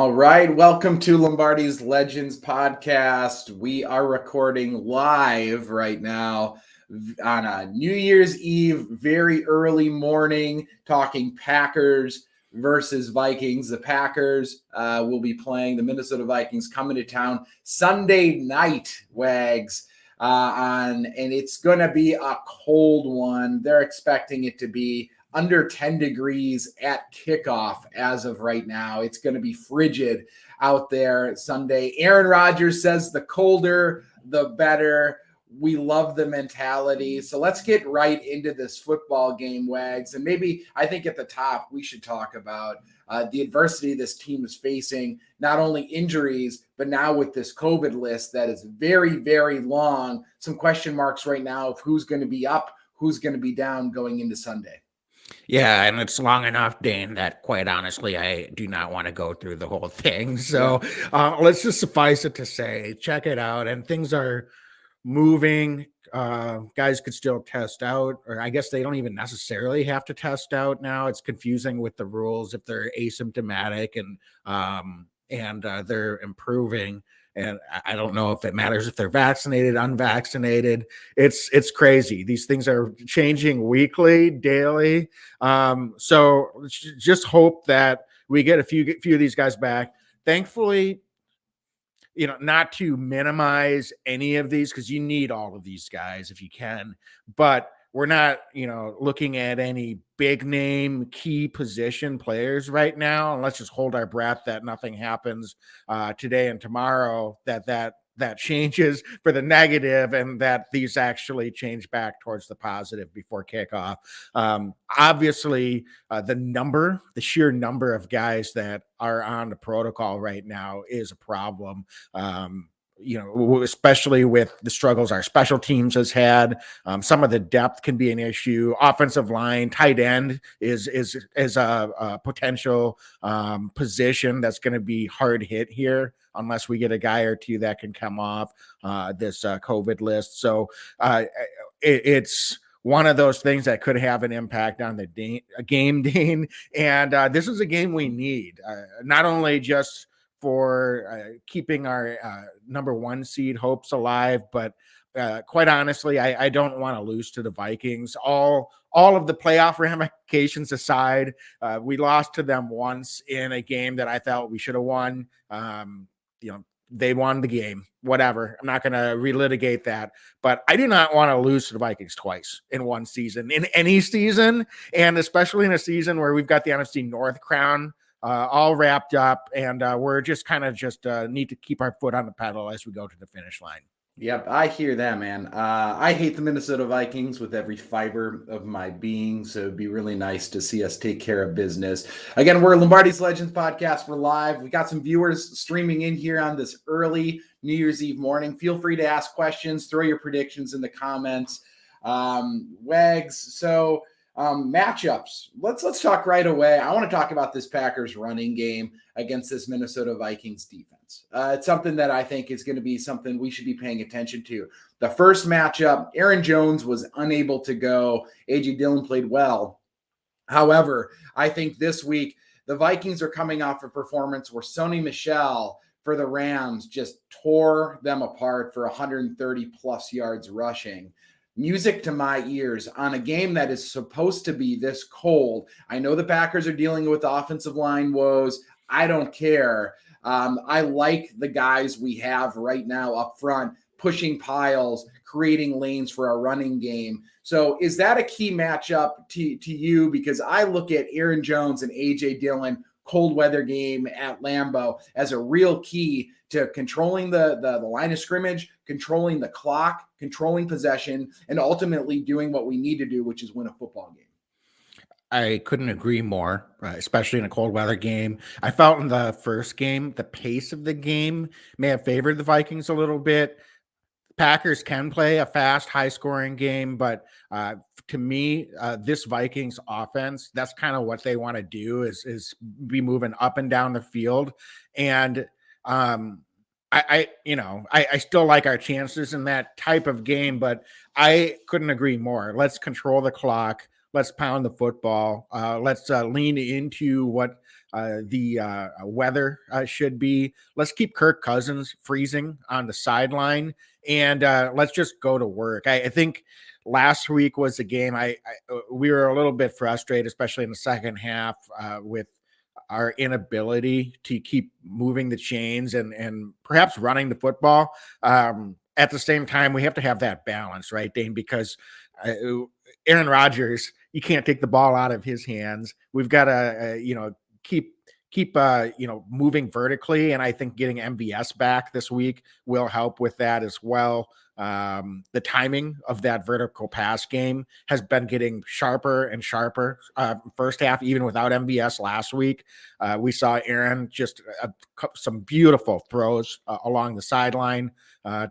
All right, welcome to Lombardi's Legends podcast. We are recording live right now on a New Year's Eve, very early morning, talking Packers versus Vikings. The Packers will be playing the Minnesota Vikings coming to town Sunday night, Wags. And it's going to be a cold one. They're expecting it to be under 10 degrees at kickoff as of right now. It's going to be frigid out there Sunday. Aaron Rodgers says the colder, the better. We love the mentality. So let's get right into this football game, Wags. And maybe I think at the top, we should talk about the adversity this team is facing, not only injuries, but now with this COVID list that is very, very long. Some question marks right now of who's going to be up, who's going to be down going into Sunday. Yeah, and it's long enough, Dane, that quite honestly, I do not want to go through the whole thing. So let's just suffice it to say, check it out. And things are moving. Guys could still test out, or I guess they don't even necessarily have to test out now. It's confusing with the rules if they're asymptomatic and they're improving. And I don't know if it matters if they're vaccinated, unvaccinated. It's crazy. These things are changing weekly, daily. So let's just hope that we get a few of these guys back. Thankfully, not to minimize any of these, because you need all of these guys if you can, but we're not, looking at any big name key position players right now. And let's just hold our breath that nothing happens today and tomorrow, that changes for the negative and that these actually change back towards the positive before kickoff. Obviously, the sheer number of guys that are on the protocol right now is a problem. Especially with the struggles our special teams has had. Some of the depth can be an issue. Offensive line, tight end is a potential position that's going to be hard hit here unless we get a guy or two that can come off this COVID list. So it's one of those things that could have an impact on the game, Dean. And this is a game we need, not only just for keeping our number one seed hopes alive, but quite honestly, I don't want to lose to the Vikings. All of the playoff ramifications aside, we lost to them once in a game that I thought we should have won. They won the game, whatever. I'm not going to relitigate that, but I do not want to lose to the Vikings twice in one season, in any season, and especially in a season where we've got the NFC North crown all wrapped up, and we're just need to keep our foot on the pedal as we go to the finish line. Yep, I hear that, man. I hate the Minnesota Vikings with every fiber of my being, so it'd be really nice to see us take care of business. Again, we're Lombardi's Legends podcast. We're live. We got some viewers streaming in here on this early New Year's Eve morning. Feel free to ask questions, throw your predictions in the comments. Wags, so matchups. Let's talk right away. I want to talk about this Packers running game against this Minnesota Vikings defense. It's something that I think is going to be something we should be paying attention to. The first matchup, Aaron Jones was unable to go. A.J. Dillon played well. However, I think this week the Vikings are coming off a performance where Sony Michel for the Rams just tore them apart for 130 plus yards rushing. Music to my ears on a game that is supposed to be this cold. I know the Packers are dealing with offensive line woes. I don't care. I like the guys we have right now up front, pushing piles, creating lanes for our running game. So is that a key matchup to you? Because I look at Aaron Jones and A.J. Dillon cold weather game at Lambeau as a real key to controlling the line of scrimmage, controlling the clock, controlling possession, and ultimately doing what we need to do, which is win a football game. I couldn't agree more, especially in a cold weather game. I felt in the first game, the pace of the game may have favored the Vikings a little bit. Packers can play a fast, high-scoring game, but to me, this Vikings offense, that's kind of what they want to do is be moving up and down the field. And I still like our chances in that type of game, but I couldn't agree more. Let's control the clock. Let's pound the football. Let's lean into what the weather should be. Let's keep Kirk Cousins freezing on the sideline, and let's just go to work. I think last week was a game we were a little bit frustrated, especially in the second half, with our inability to keep moving the chains and perhaps running the football. At the same time, we have to have that balance, right, Dane? Because Aaron Rodgers, you can't take the ball out of his hands. We've got to, keep moving vertically, and I think getting MVS back this week will help with that as well. The timing of that vertical pass game has been getting sharper and sharper. First half, even without MVS last week, we saw Aaron just some beautiful throws along the sideline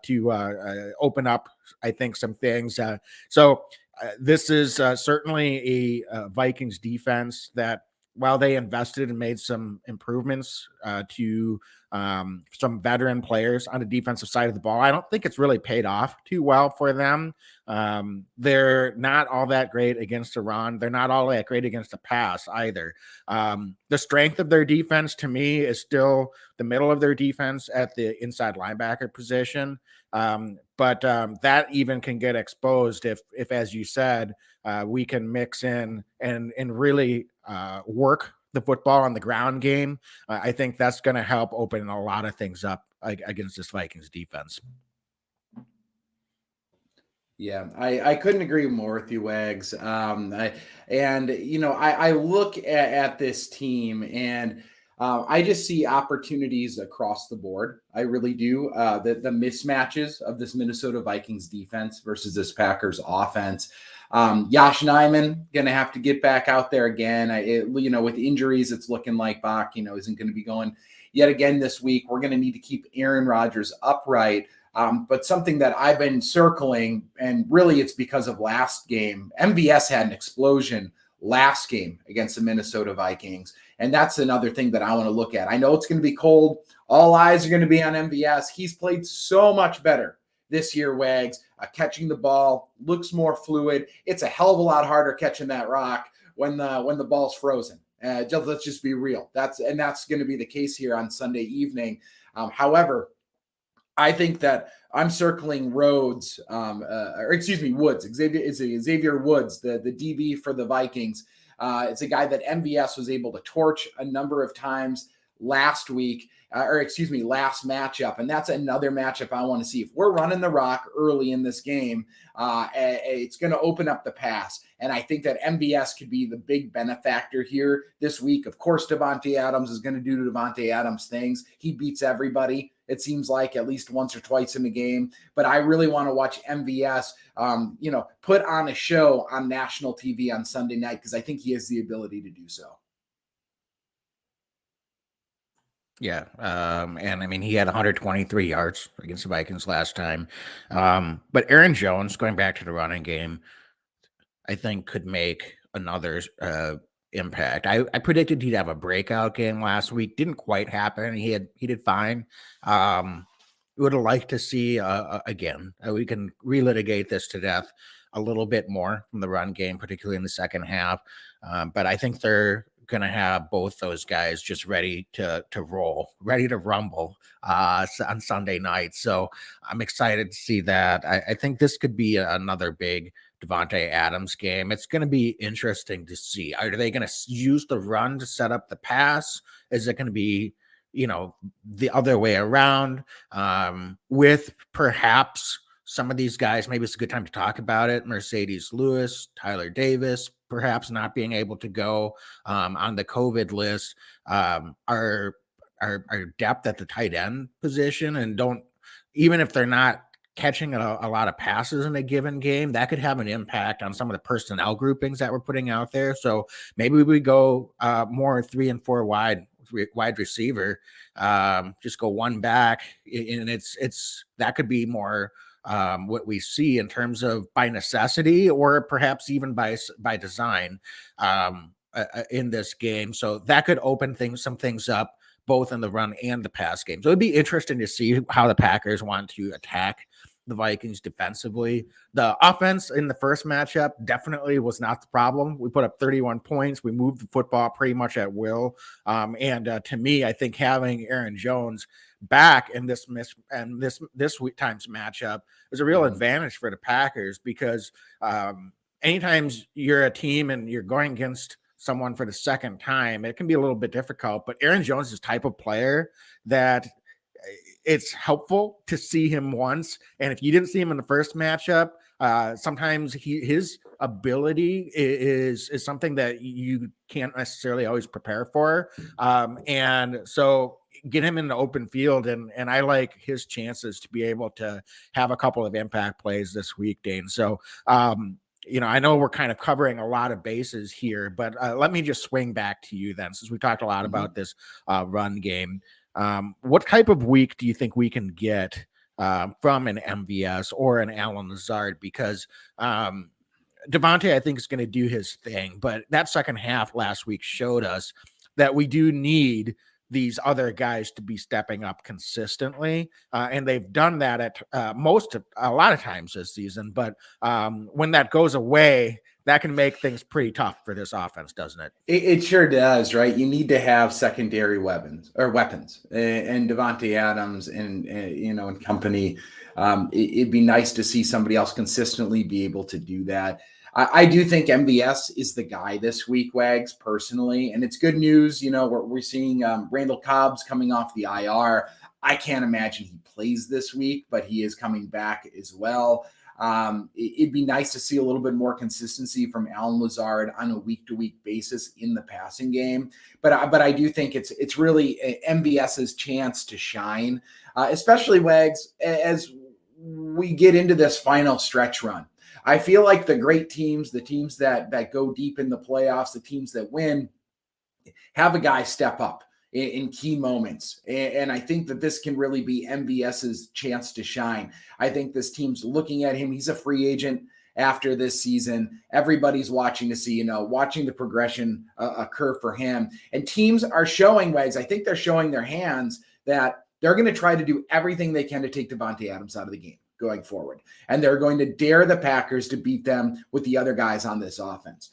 to open up, I think, some things. So this is certainly a Vikings defense that, while they invested and made some improvements to some veteran players on the defensive side of the ball, I don't think it's really paid off too well for them. They're not all that great against the run. They're not all that great against the pass either. The strength of their defense, to me, is still the middle of their defense at the inside linebacker position. But that even can get exposed if, as you said, we can mix in and really work the football on the ground game. I think that's going to help open a lot of things up against this Vikings defense. Yeah, I couldn't agree more with you, Wags. I look at this team, and I just see opportunities across the board. I really do. The mismatches of this Minnesota Vikings defense versus this Packers offense. Josh Nijman going to have to get back out there again. With injuries, it's looking like Bach, isn't going to be going yet again this week. We're going to need to keep Aaron Rodgers upright. But something that I've been circling, and really it's because of last game, MVS had an explosion last game against the Minnesota Vikings. And that's another thing that I want to look at. I know it's going to be cold. All eyes are going to be on MVS. He's played so much better this year, Wags. Catching the ball looks more fluid. It's a hell of a lot harder catching that rock when the ball's frozen. Let's just be real. That's going to be the case here on Sunday evening. However, I think that I'm circling Woods. Xavier Woods, the DB for the Vikings. It's a guy that MVS was able to torch a number of times last matchup. And that's another matchup I want to see. If we're running the rock early in this game, it's going to open up the pass. And I think that MVS could be the big benefactor here this week. Of course, Davante Adams is going to do Davante Adams things. He beats everybody, it seems like, at least once or twice in the game. But I really want to watch MVS, put on a show on national TV on Sunday night, because I think he has the ability to do so. Yeah. And I mean, he had 123 yards against the Vikings last time. But Aaron Jones, going back to the running game, I think could make another impact. I predicted he'd have a breakout game last week. Didn't quite happen. He did fine. Would have liked to see again. We can relitigate this to death a little bit more from the run game, particularly in the second half. But I think they're going to have both those guys just ready to roll, ready to rumble on Sunday night. So I'm excited to see that. I think this could be another big Davante Adams game. It's going to be interesting to see. Are they going to use the run to set up the pass? Is it going to be, the other way around, with perhaps some of these guys? Maybe it's a good time to talk about it. Mercedes Lewis, Tyler Davis, perhaps not being able to go on the COVID list. Our depth at the tight end position, and even if they're not catching a lot of passes in a given game, that could have an impact on some of the personnel groupings that we're putting out there. So maybe we go more 3 and 4 wide receiver, just go one back, and it's that could be more what we see in terms of by necessity, or perhaps even by design in this game. So that could open some things up, both in the run and the pass game. So it'd be interesting to see how the Packers want to attack the Vikings defensively. The offense in the first matchup definitely was not the problem. We put up 31 points. We moved the football pretty much at will. To me, I think having Aaron Jones back in this week times matchup is a real advantage for the Packers, because anytime you're a team and you're going against someone for the second time, it can be a little bit difficult. But Aaron Jones is the type of player that it's helpful to see him once. And if you didn't see him in the first matchup, sometimes his ability is something that you can't necessarily always prepare for. And so get him in the open field, and I like his chances to be able to have a couple of impact plays this week, Dane. So I know we're kind of covering a lot of bases here, but let me just swing back to you then, since we talked a lot about this run game. What type of week do you think we can get from an MVS or an Alan Lazard? Because Devontae, I think, is going to do his thing, but that second half last week showed us that we do need these other guys to be stepping up consistently. And they've done that at a lot of times this season. But when that goes away, that can make things pretty tough for this offense, doesn't it? It sure does, right? You need to have secondary weapons. And Devontae Adams and company. It'd be nice to see somebody else consistently be able to do that. I do think MVS is the guy this week, Wags, personally, and it's good news. We're seeing Randall Cobb's coming off the IR. I can't imagine he plays this week, but he is coming back as well. It'd be nice to see a little bit more consistency from Alan Lazard on a week-to-week basis in the passing game. But I do think it's really MVS's chance to shine, especially, Wags, as we get into this final stretch run. I feel like the great teams, the teams that go deep in the playoffs, the teams that win, have a guy step up in key moments. And I think that this can really be MVS's chance to shine. I think this team's looking at him. He's a free agent after this season. Everybody's watching to see, watching the progression occur for him. And teams are showing, Wags, I think they're showing their hands that they're going to try to do everything they can to take Devontae Adams out of the game going forward. And they're going to dare the Packers to beat them with the other guys on this offense.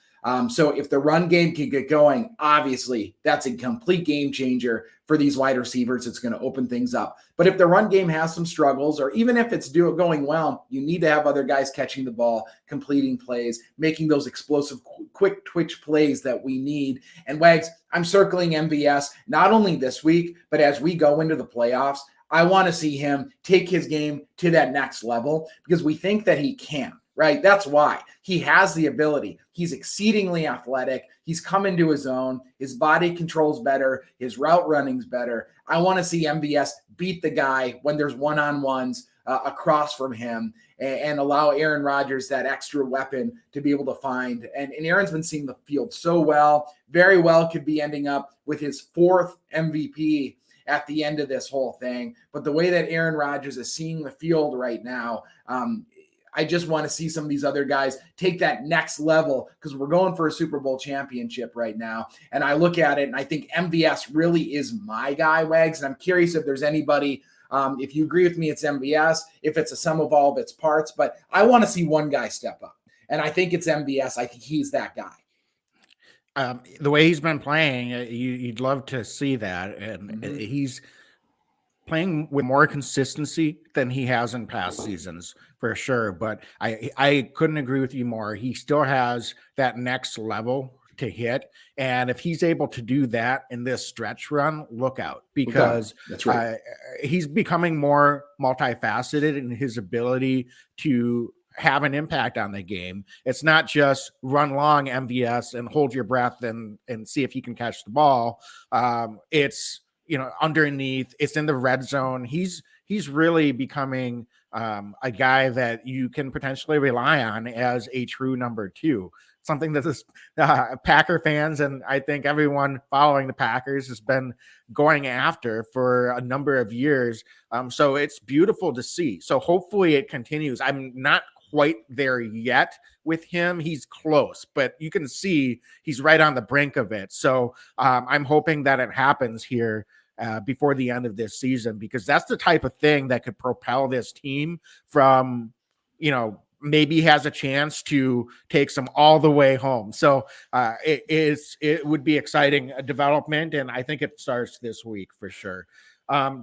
So if the run game can get going, obviously that's a complete game changer for these wide receivers. It's going to open things up. But if the run game has some struggles, or even if it's going well, you need to have other guys catching the ball, completing plays, making those explosive, quick twitch plays that we need. And Wags, I'm circling MVS not only this week, but as we go into the playoffs. I want to see him take his game to that next level, because we think that he can, right? That's why he has the ability. He's exceedingly athletic. He's come into his own. His body control's better. His route running's better. I want to see MVS beat the guy when there's one-on-ones across from him, and allow Aaron Rodgers that extra weapon to be able to find. And Aaron's been seeing the field so well, very well could be ending up with his 4th MVP at the end of this whole thing. But the way that Aaron Rodgers is seeing the field right now, I just want to see some of these other guys take that next level, because we're going for a Super Bowl championship right now. And I look at it and I think MVS really is my guy, Wags. And I'm curious if there's anybody, if you agree with me, it's MVS, if it's a sum of all of its parts, but I want to see one guy step up. And I think it's MVS. I think he's that guy. The way he's been playing, you'd love to see that. And he's playing with more consistency than he has in past seasons, for sure. But I couldn't agree with you more. He still has that next level to hit. And if he's able to do that in this stretch run, look out, because that's right. He's becoming more multifaceted in his ability to have an impact on the game. It's not just run long MVS and hold your breath and see if you can catch the ball. It's, underneath, it's in the red zone. He's really becoming a guy that you can potentially rely on as a true number 2. Something that this Packer fans, and I think everyone following the Packers, has been going after for a number of years. So it's beautiful to see. So hopefully it continues. I'm not quite there yet with him. He's close, but you can see he's right on the brink of it. So I'm hoping that it happens here before the end of this season, because that's the type of thing that could propel this team from, maybe has a chance to take some all the way home. So it would be exciting development, and I think it starts this week for sure.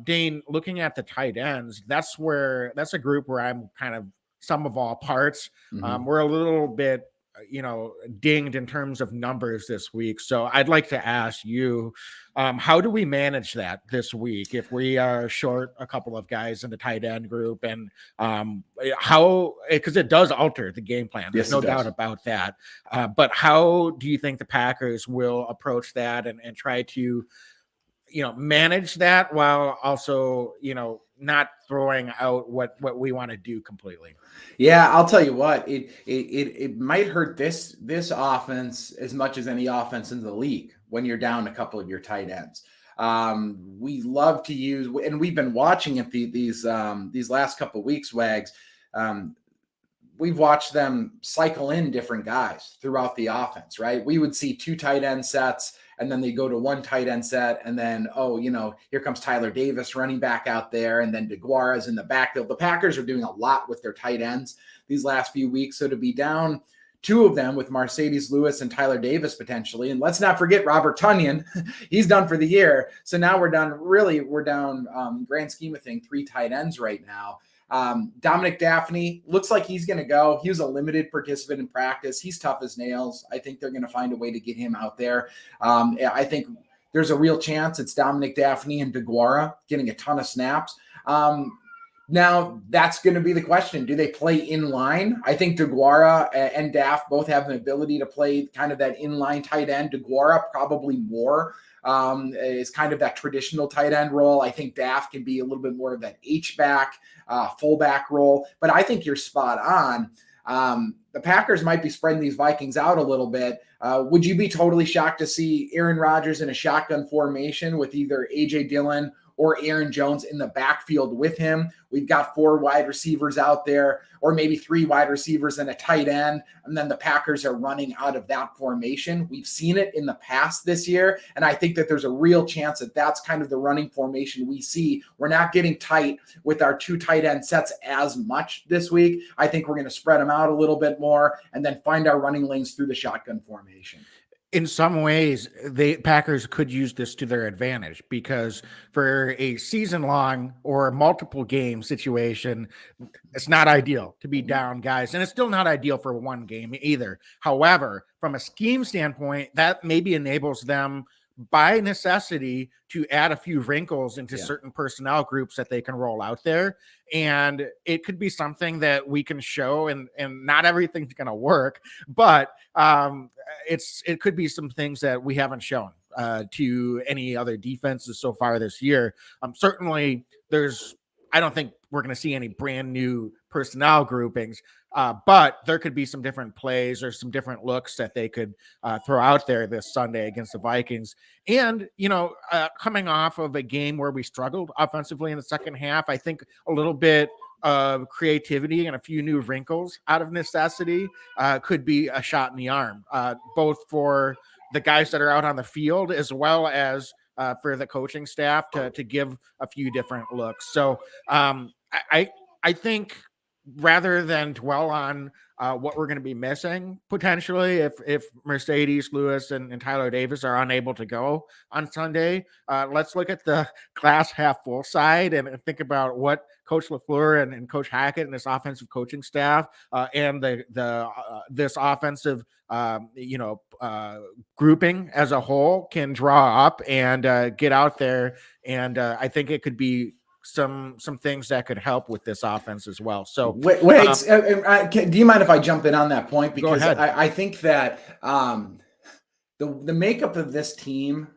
Dane, looking at the tight ends, that's a group where I'm kind of sum of all parts. We're a little bit, dinged in terms of numbers this week. So I'd like to ask you, how do we manage that this week if we are short a couple of guys in the tight end group, and because it does alter the game plan. There's no doubt about that. But how do you think the Packers will approach that and try to, manage that while also, not throwing out what we want to do completely? Yeah, I'll tell you what, it might hurt this offense as much as any offense in the league when you're down a couple of your tight ends. We love to use, and we've been watching it these last couple of weeks, Wags. We've watched them cycle in different guys throughout the offense, right? We would see 2 tight end sets, and then they go to 1 tight end set, and then, here comes Tyler Davis running back out there, and then DeGuara's in the backfield. The Packers are doing a lot with their tight ends these last few weeks, so to be down 2 of them with Mercedes Lewis and Tyler Davis potentially, and let's not forget Robert Tonyan, he's done for the year. So now we're down, grand scheme of things, 3 tight ends right now. Dominic Daphne looks like he's going to go. He was a limited participant in practice. He's tough as nails. I think they're going to find a way to get him out there. I think there's a real chance it's Dominic Daphne and DeGuara getting a ton of snaps. Now, that's going to be the question. Do they play in line? I think DeGuara and Daff both have an ability to play kind of that inline tight end. DeGuara probably more is kind of that traditional tight end role. I think Daff can be a little bit more of that H-back, fullback role. But I think you're spot on. The Packers might be spreading these Vikings out a little bit. Would you be totally shocked to see Aaron Rodgers in a shotgun formation with either A.J. Dillon or Aaron Jones in the backfield with him? We've got 4 wide receivers out there, or maybe 3 wide receivers and a tight end, and then the Packers are running out of that formation. We've seen it in the past this year, and I think that there's a real chance that that's kind of the running formation we see. We're not getting tight with our 2 tight end sets as much this week. I think we're going to spread them out a little bit more and then find our running lanes through the shotgun formation. In some ways, the Packers could use this to their advantage, because for a season-long or multiple game situation, it's not ideal to be down guys, and it's still not ideal for one game either. However, from a scheme standpoint, that maybe enables them by necessity to add a few wrinkles into certain personnel groups that they can roll out there. And it could be something that we can show, and not everything's going to work, but it could be some things that we haven't shown to any other defenses so far this year. Certainly I don't think we're going to see any brand new personnel groupings, but there could be some different plays or some different looks that they could throw out there this Sunday against the Vikings. And, coming off of a game where we struggled offensively in the second half, I think a little bit of creativity and a few new wrinkles out of necessity could be a shot in the arm, both for the guys that are out on the field as well as for the coaching staff to give a few different looks. So I think rather than dwell on what we're going to be missing potentially if Mercedes Lewis and Tyler Davis are unable to go on Sunday, let's look at the glass half full side and think about what Coach LaFleur and Coach Hackett and this offensive coaching staff and this offensive grouping as a whole can draw up and get out there. And I think it could be some things that could help with this offense as well. So wait, do you mind if I jump in on that point? Because I think that the makeup of this team,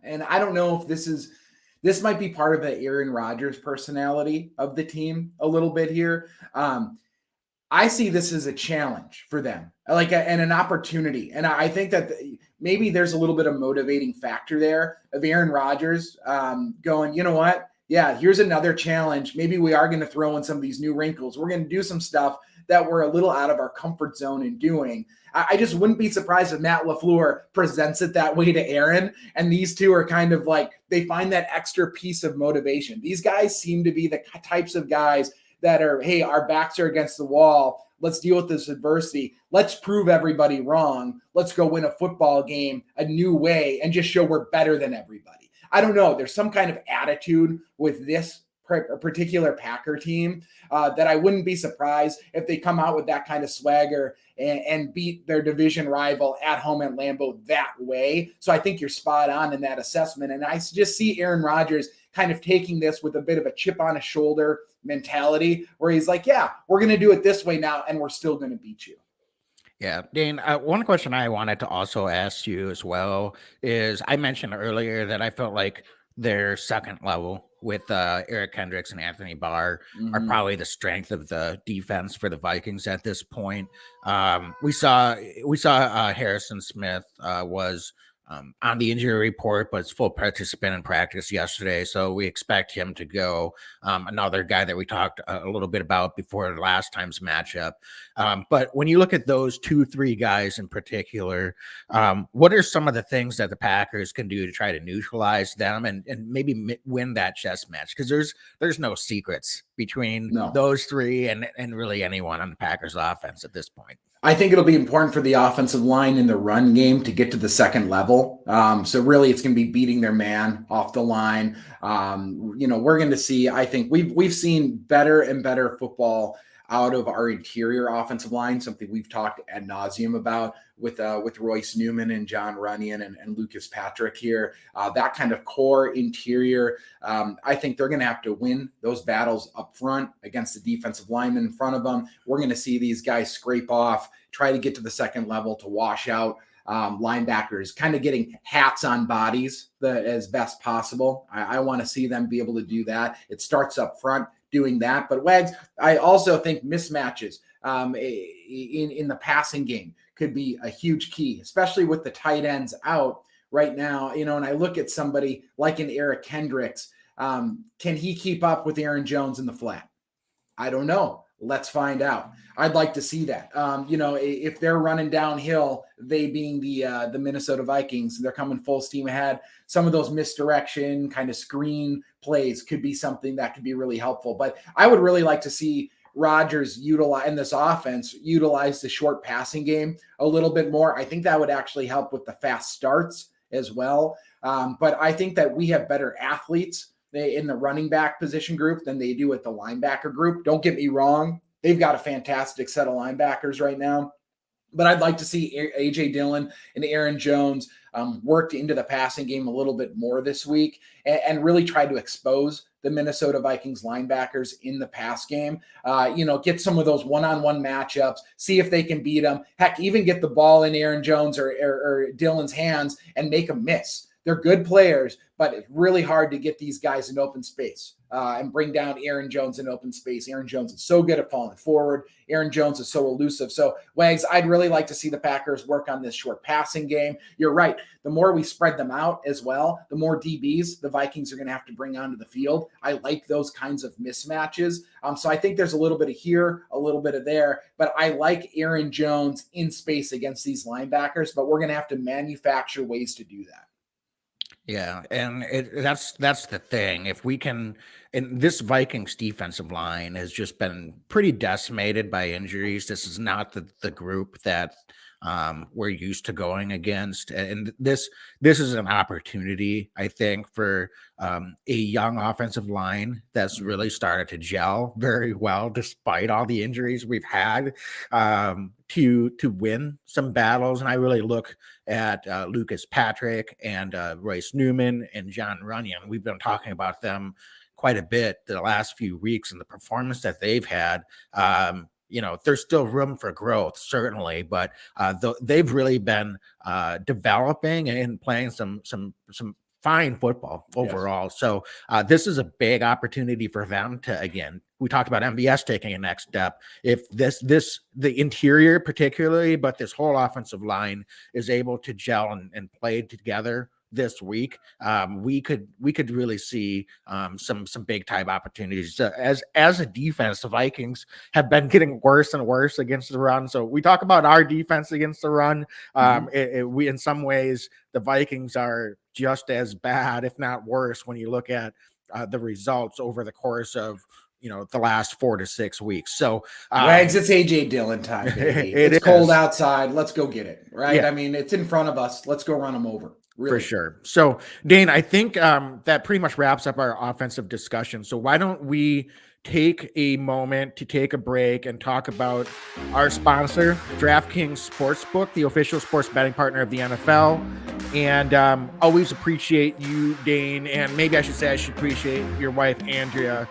and I don't know if this might be part of the Aaron Rodgers personality of the team a little bit here. I see this as a challenge for them, and an opportunity. And I think that maybe there's a little bit of motivating factor there of Aaron Rodgers going, you know what? Yeah, here's another challenge. Maybe we are going to throw in some of these new wrinkles. We're going to do some stuff that we're a little out of our comfort zone in doing. I just wouldn't be surprised if Matt LaFleur presents it that way to Aaron, and these two are kind of like, they find that extra piece of motivation. These guys seem to be the types of guys that are, hey, our backs are against the wall. Let's deal with this adversity. Let's prove everybody wrong. Let's go win a football game a new way and just show we're better than everybody. I don't know. There's some kind of attitude with this particular Packer team that I wouldn't be surprised if they come out with that kind of swagger and beat their division rival at home at Lambeau that way. So I think you're spot on in that assessment. And I just see Aaron Rodgers kind of taking this with a bit of a chip on his shoulder mentality where he's like, yeah, we're going to do it this way now, and we're still going to beat you. Yeah, Dane, one question I wanted to also ask you as well is I mentioned earlier that I felt like their second level with Eric Kendricks and Anthony Barr are probably the strength of the defense for the Vikings at this point. We saw Harrison Smith was on the injury report, but it's full participant in practice yesterday. So we expect him to go. Another guy that we talked a little bit about before last time's matchup. But when you look at those 2-3 guys in particular, what are some of the things that the Packers can do to try to neutralize them and maybe win that chess match? Because there's no secrets between those three and really anyone on the Packers offense at this point. I think it'll be important for the offensive line in the run game to get to the second level. So really it's going to be beating their man off the line. We're going to see, I think we've seen better and better football out of our interior offensive line, something we've talked ad nauseum about with Royce Newman and John Runyon and Lucas Patrick here. That kind of core interior, I think they're going to have to win those battles up front against the defensive linemen in front of them. We're going to see these guys scrape off, try to get to the second level to wash out linebackers, kind of getting hats on bodies as best possible. I want to see them be able to do that. It starts up front doing that. But Wags, I also think mismatches in the passing game could be a huge key, especially with the tight ends out right now. And I look at somebody like an Eric Kendricks. Can he keep up with Aaron Jones in the flat? I don't know. Let's find out. I'd like to see that. If they're running downhill, they being the Minnesota Vikings, they're coming full steam ahead. Some of those misdirection kind of screen plays could be something that could be really helpful. But I would really like to see Rodgers utilize the short passing game a little bit more. I think that would actually help with the fast starts as well. But I think that we have better athletes in the running back position group than they do at the linebacker group. Don't get me wrong. They've got a fantastic set of linebackers right now. But I'd like to see A.J. Dillon and Aaron Jones worked into the passing game a little bit more this week and really try to expose the Minnesota Vikings linebackers in the pass game. Get some of those one-on-one matchups, see if they can beat them. Heck, even get the ball in Aaron Jones or Dillon's hands and make them miss. They're good players, but it's really hard to get these guys in open space and bring down Aaron Jones in open space. Aaron Jones is so good at falling forward. Aaron Jones is so elusive. So, Wags, I'd really like to see the Packers work on this short passing game. You're right. The more we spread them out as well, the more DBs the Vikings are going to have to bring onto the field. I like those kinds of mismatches. So I think there's a little bit of here, a little bit of there, but I like Aaron Jones in space against these linebackers, but we're going to have to manufacture ways to do that. Yeah, and that's the thing. If we can, and this Vikings defensive line has just been pretty decimated by injuries. This is not the group that we're used to going against, and this is an opportunity, I think, for a young offensive line that's really started to gel very well despite all the injuries we've had, to win some battles. And I really look at Lucas Patrick and Royce Newman and John Runyon. We've been talking about them quite a bit the last few weeks and the performance that they've had. There's still room for growth, certainly, but they've really been developing and playing some fine football overall. Yes. So this is a big opportunity for them to, again, we talked about MVS taking a next step. If the interior particularly, but this whole offensive line is able to gel and play together this week, we could really see some big time opportunities. As a defense, the Vikings have been getting worse and worse against the run. So we talk about our defense against the run. We in some ways the Vikings are just as bad, if not worse, when you look at the results over the course of the last 4 to 6 weeks. So Wags, it's AJ Dillon time, baby. It's cold outside. Let's go get it. Right. Yeah. I mean, it's in front of us. Let's go run them over. Really. For sure. So Dane, I think that pretty much wraps up our offensive discussion. So why don't we take a moment to take a break and talk about our sponsor, DraftKings Sportsbook, the official sports betting partner of the NFL. And always appreciate you, Dane, and maybe I should say I should appreciate your wife, Andrea,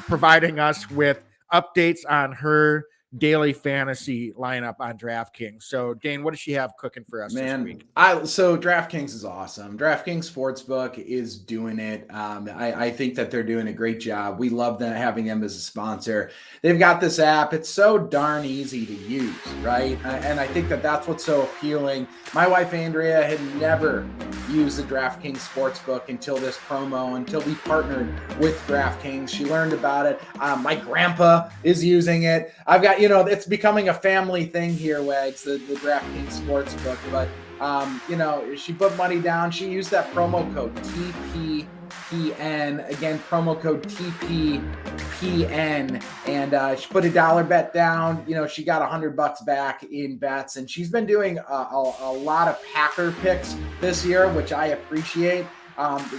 providing us with updates on her daily fantasy lineup on DraftKings. So Dane, what does she have cooking for us this week? So DraftKings is awesome. DraftKings Sportsbook is doing it. I think that they're doing a great job. We love them, having them as a sponsor. They've got this app. It's so darn easy to use, right? And I think that that's what's so appealing. My wife, Andrea, had never used the DraftKings Sportsbook until this promo, until we partnered with DraftKings. She learned about it. My grandpa is using it. I've got, it's becoming a family thing here, Wags, the DraftKings Sportsbook. But, she put money down. She used that promo code TPPN. Again, promo code TPPN. And she put $1 bet down. She got $100 back in bets. And she's been doing a lot of Packer picks this year, which I appreciate.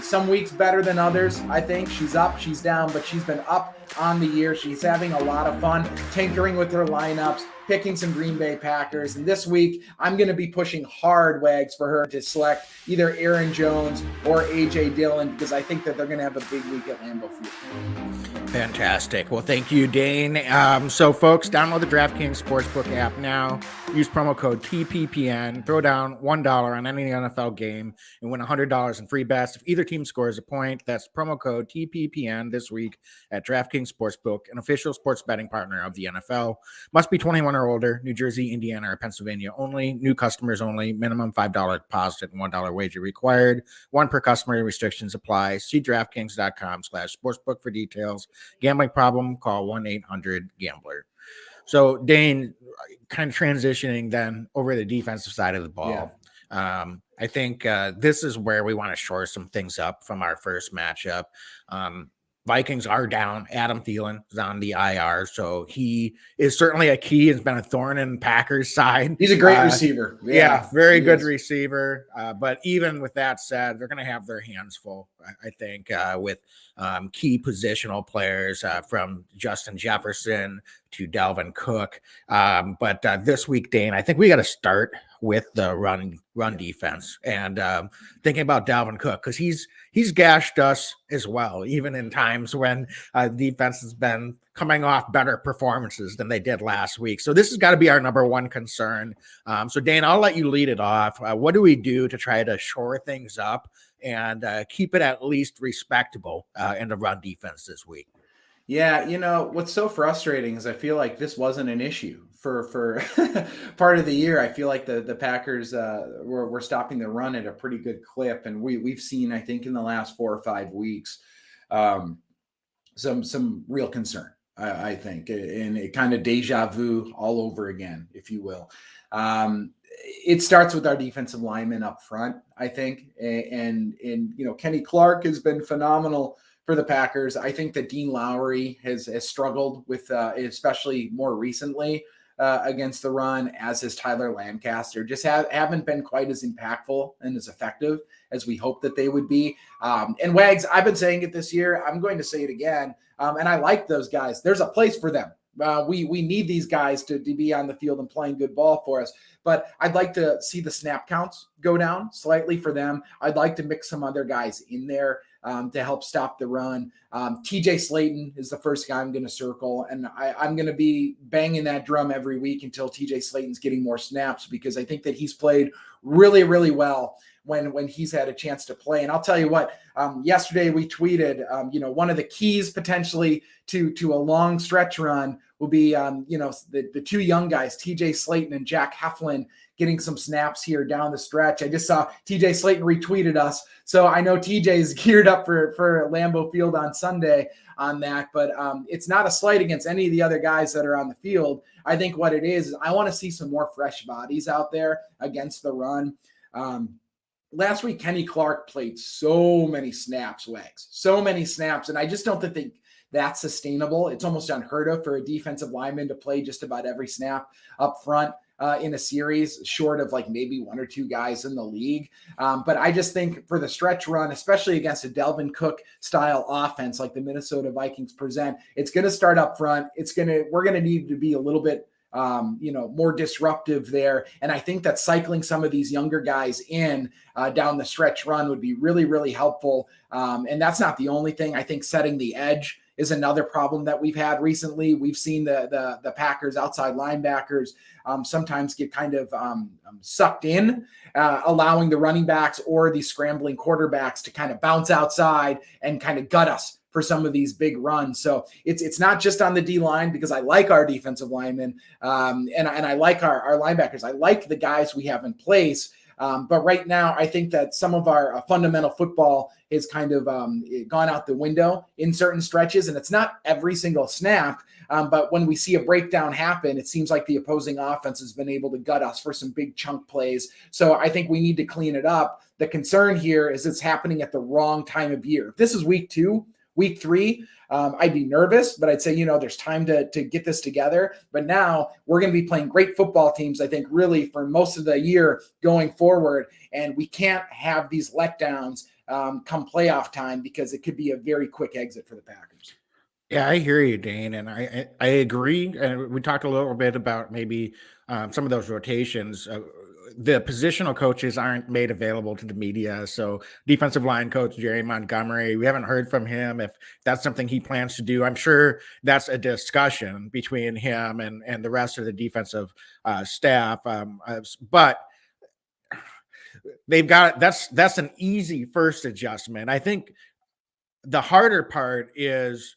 Some weeks better than others. I think she's up, she's down, but she's been up on the year. She's having a lot of fun tinkering with her lineups, picking some Green Bay Packers. And this week, I'm going to be pushing hard, Wags, for her to select either Aaron Jones or AJ Dillon, because I think that they're going to have a big week at Lambeau Field. Fantastic. Well, thank you, Dane. So, folks, download the DraftKings Sportsbook app now. Use promo code TPPN. Throw down $1 on any NFL game and win $100 in free bets if either team scores a point. That's promo code TPPN this week at DraftKings Sportsbook, an official sports betting partner of the NFL. Must be 21 or older. New Jersey, Indiana, or Pennsylvania only. New customers only. Minimum $5 deposit and $1 wager required. One per customer. Restrictions apply. See DraftKings.com/sportsbook for details. Gambling problem? Call 1-800-GAMBLER. So, Dane, kind of transitioning then over the defensive side of the ball. Yeah. I think this is where we want to shore some things up from our first matchup. Vikings are down. Adam Thielen is on the IR, so he is certainly a key. Has been a thorn in Packers' side. He's a great receiver. Yeah, very good receiver. But even with that said, they're going to have their hands full, I think, with key positional players from Justin Jefferson to Dalvin Cook. But this week, Dane, I think we got to start with the run defense and thinking about Dalvin Cook, because he's gashed us as well, even in times when defense has been coming off better performances than they did last week. So this has got to be our number one concern. So Dane, I'll let you lead it off. What do we do to try to shore things up and keep it at least respectable in the run defense this week? Yeah, what's so frustrating is I feel like this wasn't an issue for part of the year. I feel like the Packers were stopping the run at a pretty good clip, and we've seen, I think, in the last 4 or 5 weeks, some real concern. I think, and it kind of deja vu all over again, if you will. It starts with our defensive linemen up front, I think, and Kenny Clark has been phenomenal for the Packers. I think that Dean Lowry has struggled with, especially more recently against the run, as has Tyler Lancaster. Just haven't been quite as impactful and as effective as we hoped that they would be. And Wags, I've been saying it this year. I'm going to say it again. And I like those guys. There's a place for them. We need these guys to be on the field and playing good ball for us. But I'd like to see the snap counts go down slightly for them. I'd like to mix some other guys in there to help stop the run. TJ Slayton is the first guy I'm going to circle, and I'm going to be banging that drum every week until TJ Slayton's getting more snaps, because I think that he's played really, really well when he's had a chance to play. And I'll tell you what, yesterday we tweeted, one of the keys potentially to a long stretch run will be, the two young guys, TJ Slayton and Jack Heflin, getting some snaps here down the stretch. I just saw TJ Slayton retweeted us, so I know TJ is geared up for Lambeau Field on Sunday on that. But it's not a slight against any of the other guys that are on the field. I think what it is I want to see some more fresh bodies out there against the run. Last week, Kenny Clark played so many snaps, Wags, so many snaps, and I just don't think that's sustainable. It's almost unheard of for a defensive lineman to play just about every snap up front in a series, short of like maybe one or two guys in the league. But I just think for the stretch run, especially against a Delvin Cook style offense like the Minnesota Vikings present, it's going to start up front. We're going to need to be a little bit more disruptive there. And I think that cycling some of these younger guys in down the stretch run would be really, really helpful. And that's not the only thing. I think setting the edge is another problem that we've had recently. We've seen the Packers outside linebackers sometimes get kind of sucked in, allowing the running backs or the scrambling quarterbacks to kind of bounce outside and kind of gut us for some of these big runs. So it's not just on the D line, because I like our defensive linemen and I like our linebackers. I like the guys we have in place. But right now, I think that some of our fundamental football is kind of gone out the window in certain stretches, and it's not every single snap. But when we see a breakdown happen, it seems like the opposing offense has been able to gut us for some big chunk plays. So I think we need to clean it up. The concern here is it's happening at the wrong time of year. If this is week 2, week 3, I'd be nervous, but I'd say, there's time to get this together. But now we're going to be playing great football teams, I think, really for most of the year going forward. And we can't have these letdowns come playoff time, because it could be a very quick exit for the Packers. Yeah, I hear you, Dane, and I agree. And we talked a little bit about maybe some of those rotations. The positional coaches aren't made available to the media. So defensive line coach Jerry Montgomery, we haven't heard from him if that's something he plans to do. I'm sure that's a discussion between him and the rest of the defensive staff. But they've got that's an easy first adjustment. I think the harder part is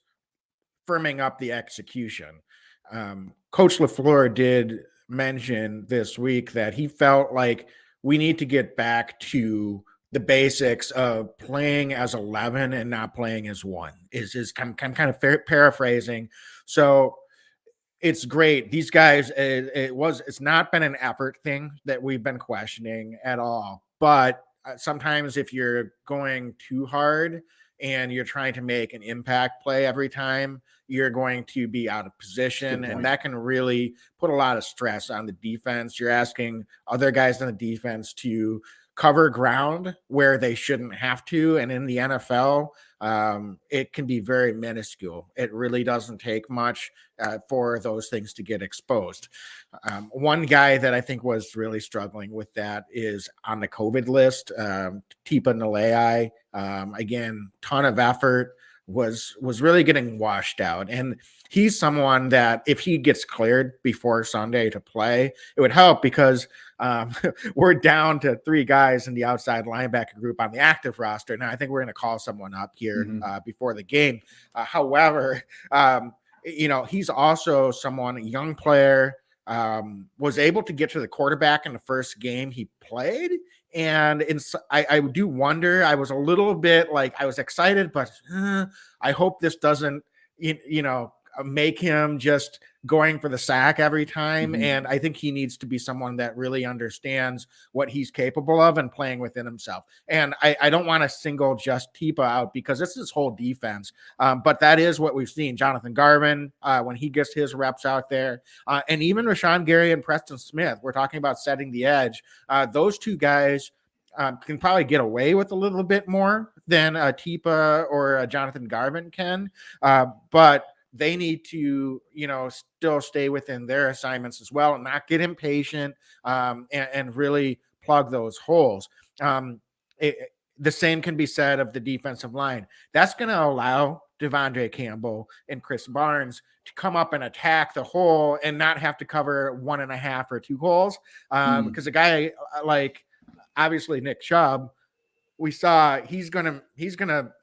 firming up the execution. Coach LaFleur did mention this week that he felt like we need to get back to the basics of playing as 11 and not playing as 1 is kind of paraphrasing. So it's great. These guys, it's not been an effort thing that we've been questioning at all. But sometimes if you're going too hard and you're trying to make an impact play every time, you're going to be out of position, and that can really put a lot of stress on the defense. You're asking other guys on the defense to cover ground where they shouldn't have to. And in the NFL, it can be very minuscule. It really doesn't take much for those things to get exposed. One guy that I think was really struggling with that is on the COVID list, Tipa Nalei. Again, ton of effort, was really getting washed out. And he's someone that if he gets cleared before Sunday to play, it would help, because we're down to 3 guys in the outside linebacker group on the active roster. Now, I think we're going to call someone up here before the game. However, he's also someone, a young player, was able to get to the quarterback in the first game he played. And I do wonder, I was a little bit like, I was excited, but I hope this doesn't, make him just going for the sack every time. And I think he needs to be someone that really understands what he's capable of and playing within himself. And I don't want to single just Tipa out, because this is his whole defense. But that is what we've seen. Jonathan Garvin, when he gets his reps out there, and even Rashawn Gary and Preston Smith, we're talking about setting the edge. Those 2 guys can probably get away with a little bit more than Tipa or Jonathan Garvin can. But they need to, still stay within their assignments as well and not get impatient and really plug those holes. The same can be said of the defensive line. That's going to allow Devondre Campbell and Chris Barnes to come up and attack the hole and not have to cover 1.5 or 2 holes. Because a guy like, obviously, Nick Chubb, we saw he's gonna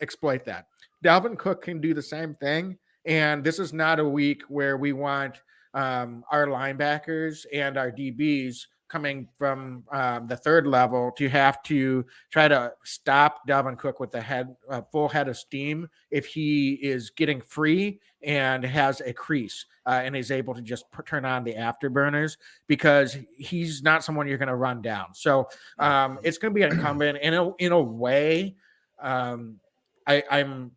exploit that. Dalvin Cook can do the same thing. And this is not a week where we want our linebackers and our DBs coming from the third level to have to try to stop Dalvin Cook with a full head of steam if he is getting free and has a crease and is able to just turn on the afterburners, because he's not someone you're going to run down. So it's going to be incumbent in a way. I'm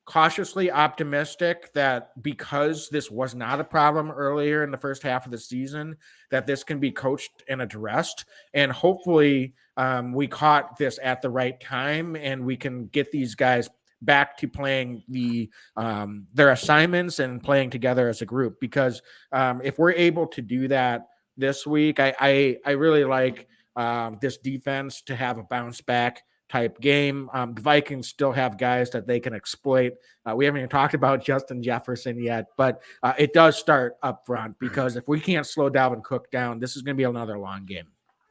cautiously optimistic that because this was not a problem earlier in the first half of the season, that this can be coached and addressed. And hopefully we caught this at the right time and we can get these guys back to playing their assignments and playing together as a group. Because if we're able to do that this week, I really like this defense to have a bounce back type game. The Vikings still have guys that they can exploit. We haven't even talked about Justin Jefferson yet, but it does start up front, because if we can't slow Dalvin Cook down, this is going to be another long game.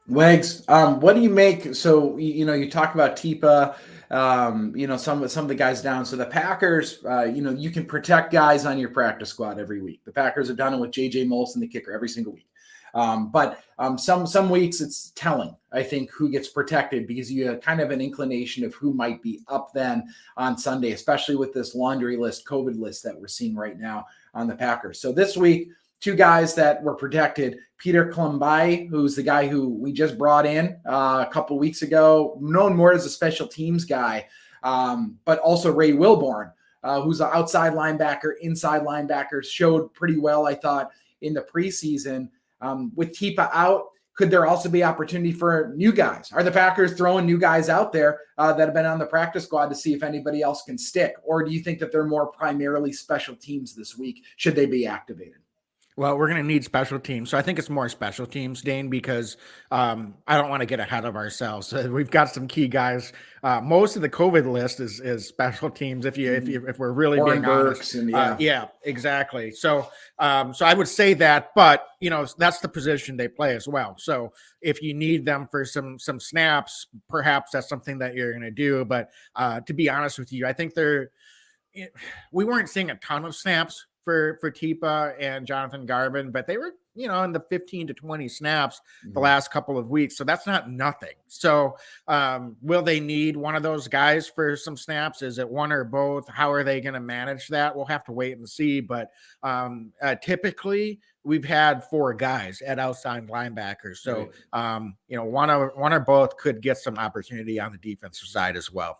Wags, what do you make? So, you talk about Tipa, some of the guys down. So the Packers, you can protect guys on your practice squad every week. The Packers have done it with J.J. Molson, the kicker, every single week. But some weeks it's telling, I think, who gets protected, because you have kind of an inclination of who might be up then on Sunday, especially with this laundry list, COVID list that we're seeing right now on the Packers. So this week, two guys that were protected: Peter Klumbai, who's the guy who we just brought in a couple weeks ago, known more as a special teams guy, but also Ray Wilborn, who's an outside linebacker, inside linebacker, showed pretty well, I thought, in the preseason. With Tipa out, could there also be opportunity for new guys? Are the Packers throwing new guys out there that have been on the practice squad to see if anybody else can stick? Or do you think that they're more primarily special teams this week, should they be activated? Well, we're going to need special teams. So I think it's more special teams, Dane, because I don't want to get ahead of ourselves. We've got some key guys. Most of the COVID list is special teams. If we're really being honest, yeah, exactly. So I would say that, but that's the position they play as well. So if you need them for some snaps, perhaps that's something that you're going to do. But to be honest with you, I think we weren't seeing a ton of snaps for Tipa and Jonathan Garvin, but they were, in the 15 to 20 snaps the last couple of weeks. So that's not nothing. So will they need one of those guys for some snaps? Is it one or both? How are they going to manage that? We'll have to wait and see. But typically we've had 4 guys at outside linebackers. So, one or both could get some opportunity on the defensive side as well.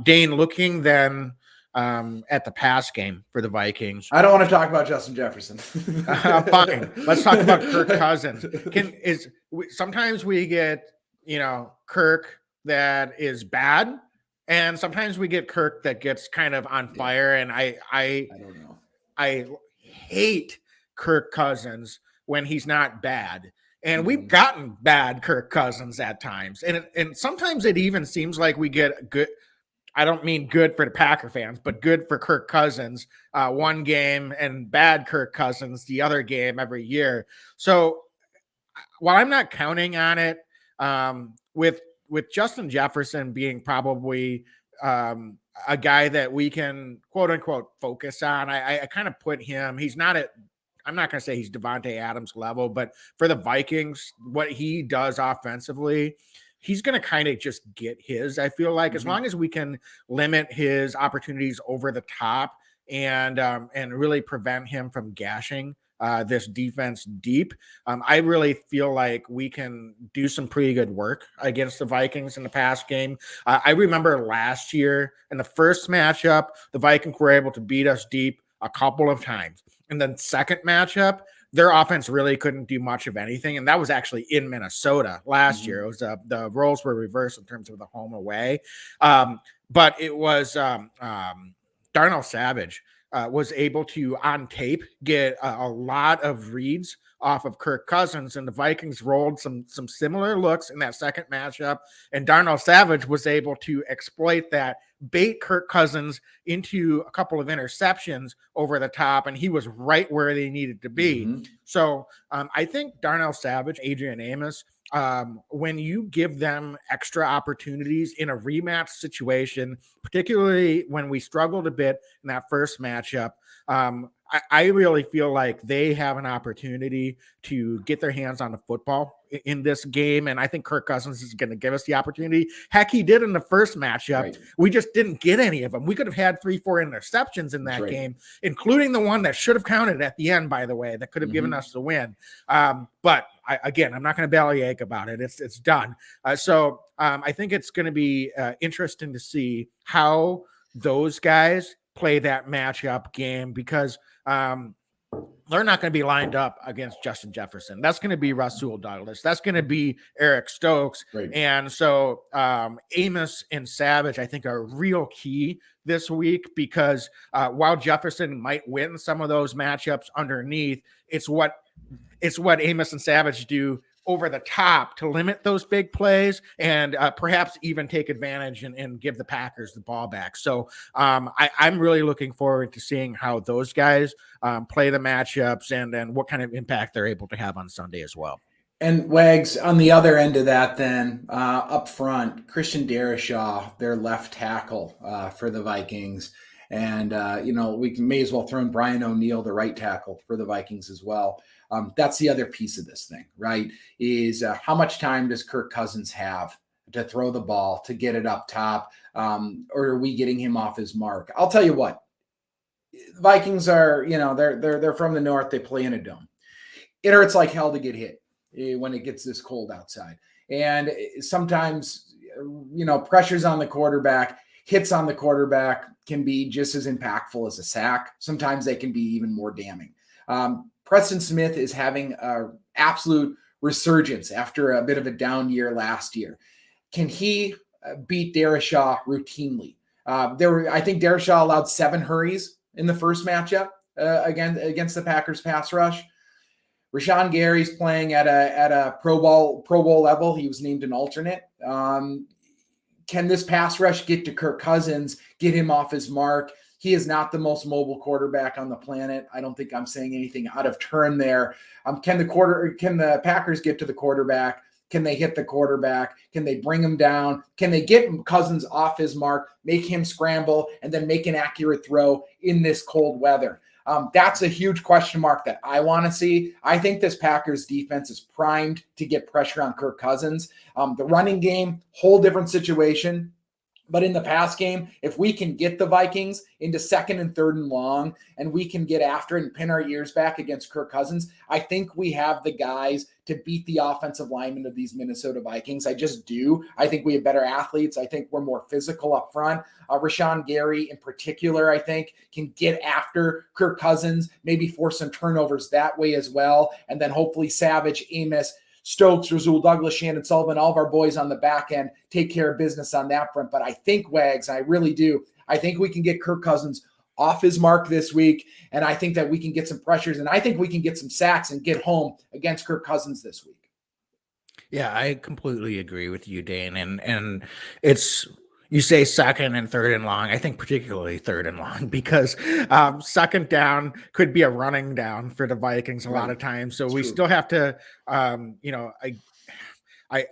Dane, looking then at the pass game for the Vikings. I don't want to talk about Justin Jefferson. Fine. Let's talk about Kirk Cousins. Sometimes we get, Kirk that is bad, and sometimes we get Kirk that gets kind of on fire. And I don't know. I hate Kirk Cousins when he's not bad. And we've gotten bad Kirk Cousins at times. And sometimes it even seems like we get good. I don't mean good for the Packer fans, but good for Kirk Cousins one game and bad Kirk Cousins the other game every year. So while I'm not counting on it, with Justin Jefferson being probably a guy that we can quote unquote focus on, I kind of put him, I'm not going to say he's Devontae Adams level, but for the Vikings, what he does offensively, he's going to kind of just get his, I feel like, as long as we can limit his opportunities over the top and really prevent him from gashing this defense deep. I really feel like we can do some pretty good work against the Vikings in the pass game. I remember last year in the first matchup, the Vikings were able to beat us deep a couple of times. And then second matchup, their offense really couldn't do much of anything. And that was actually in Minnesota last year. It was the roles were reversed in terms of the home away. But it was Darnell Savage was able to, on tape, get a lot of reads off of Kirk Cousins, and the Vikings rolled some similar looks in that second matchup. And Darnell Savage was able to exploit that, bait Kirk Cousins into a couple of interceptions over the top, and he was right where they needed to be. So I think Darnell Savage, Adrian Amos, when you give them extra opportunities in a rematch situation, particularly when we struggled a bit in that first matchup, I really feel like they have an opportunity to get their hands on the football in this game. And I think Kirk Cousins is going to give us the opportunity. Heck, he did in the first matchup. Right. We just didn't get any of them. We could have had 3-4 interceptions in that game, including the one that should have counted at the end, by the way, that could have given us the win. But I'm not going to bellyache about it. It's done. So I think it's going to be interesting to see how those guys play that matchup game, because they're not going to be lined up against Justin Jefferson. That's going to be Rasul Douglas. That's going to be Eric Stokes. Right. And so Amos and Savage, I think, are real key this week, because while Jefferson might win some of those matchups underneath, it's what Amos and Savage do over the top to limit those big plays and perhaps even take advantage and give the Packers the ball back. So I'm really looking forward to seeing how those guys play the matchups and what kind of impact they're able to have on Sunday as well. And Wags, on the other end of that then, up front, Christian Darrisaw, their left tackle for the Vikings. And, we may as well throw in Brian O'Neill, the right tackle for the Vikings as well. That's the other piece of this thing, right? Is how much time does Kirk Cousins have to throw the ball, to get it up top? Or are we getting him off his mark? I'll tell you what, Vikings are, they're from the north. They play in a dome. It hurts like hell to get hit when it gets this cold outside. And sometimes, pressures on the quarterback, hits on the quarterback can be just as impactful as a sack. Sometimes they can be even more damning. Preston Smith is having an absolute resurgence after a bit of a down year last year. Can he beat Darrisaw routinely? I think Darrisaw allowed 7 hurries in the first matchup against the Packers pass rush. Rashawn Gary's playing at a Pro Bowl level. He was named an alternate. Can this pass rush get to Kirk Cousins, get him off his mark? He is not the most mobile quarterback on the planet. I don't think I'm saying anything out of turn there. Can the Packers get to the quarterback? Can they hit the quarterback? Can they bring him down? Can they get Cousins off his mark, make him scramble, and then make an accurate throw in this cold weather? That's a huge question mark that I want to see. I think this Packers defense is primed to get pressure on Kirk Cousins. The running game, whole different situation. But in the pass game, if we can get the Vikings into 2nd and 3rd and long, and we can get after it and pin our ears back against Kirk Cousins, I think we have the guys to beat the offensive linemen of these Minnesota Vikings. I just do. I think we have better athletes. I think we're more physical up front. Rashawn Gary in particular, I think, can get after Kirk Cousins, maybe force some turnovers that way as well. And then hopefully Savage, Amos, Stokes, Rasul Douglas, Shannon Sullivan, all of our boys on the back end take care of business on that front. But I think, Wags, I really do, I think we can get Kirk Cousins off his mark this week, and I think that we can get some pressures, and I think we can get some sacks and get home against Kirk Cousins this week. Yeah, I completely agree with you, Dane. And it's, you say 2nd and 3rd and long. I think particularly 3rd and long, because 2nd down could be a running down for the Vikings a lot of times. So we still have to, I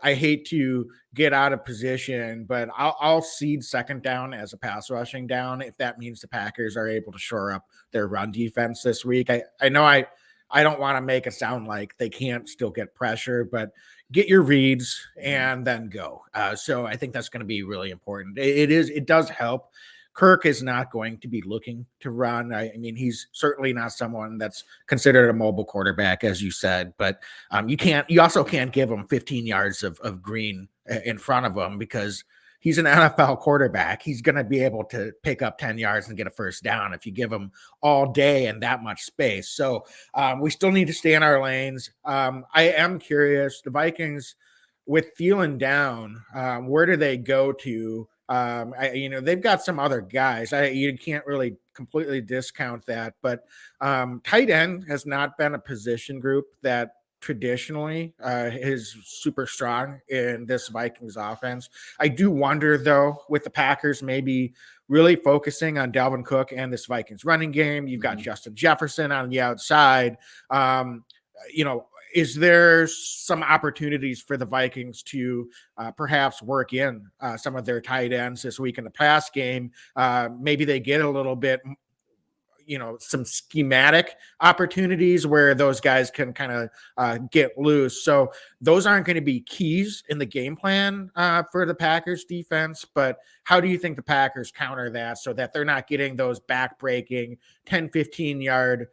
hate to get out of position, but I'll cede 2nd down as a pass rushing down if that means the Packers are able to shore up their run defense this week. I know I don't want to make it sound like they can't still get pressure, but get your reads and then go. So I think that's going to be really important. It does help. Kirk is not going to be looking to run. I mean, he's certainly not someone that's considered a mobile quarterback, as you said, but you also can't give him 15 yards of green in front of him, because he's an NFL quarterback. He's going to be able to pick up 10 yards and get a first down if you give him all day and that much space. So we still need to stay in our lanes. I am curious, the Vikings, with Thielen down, where do they go to? They've got some other guys. You can't really completely discount that, but tight end has not been a position group that traditionally is super strong in this Vikings offense. I do wonder, though, with the Packers maybe really focusing on Dalvin Cook and this Vikings running game. You've got Justin Jefferson on the outside. Is there some opportunities for the Vikings to perhaps work in some of their tight ends this week in the pass game? Maybe they get a little bit, some schematic opportunities where those guys can kind of get loose. So those aren't going to be keys in the game plan for the Packers defense. But how do you think the Packers counter that so that they're not getting those back-breaking 10, 15-yard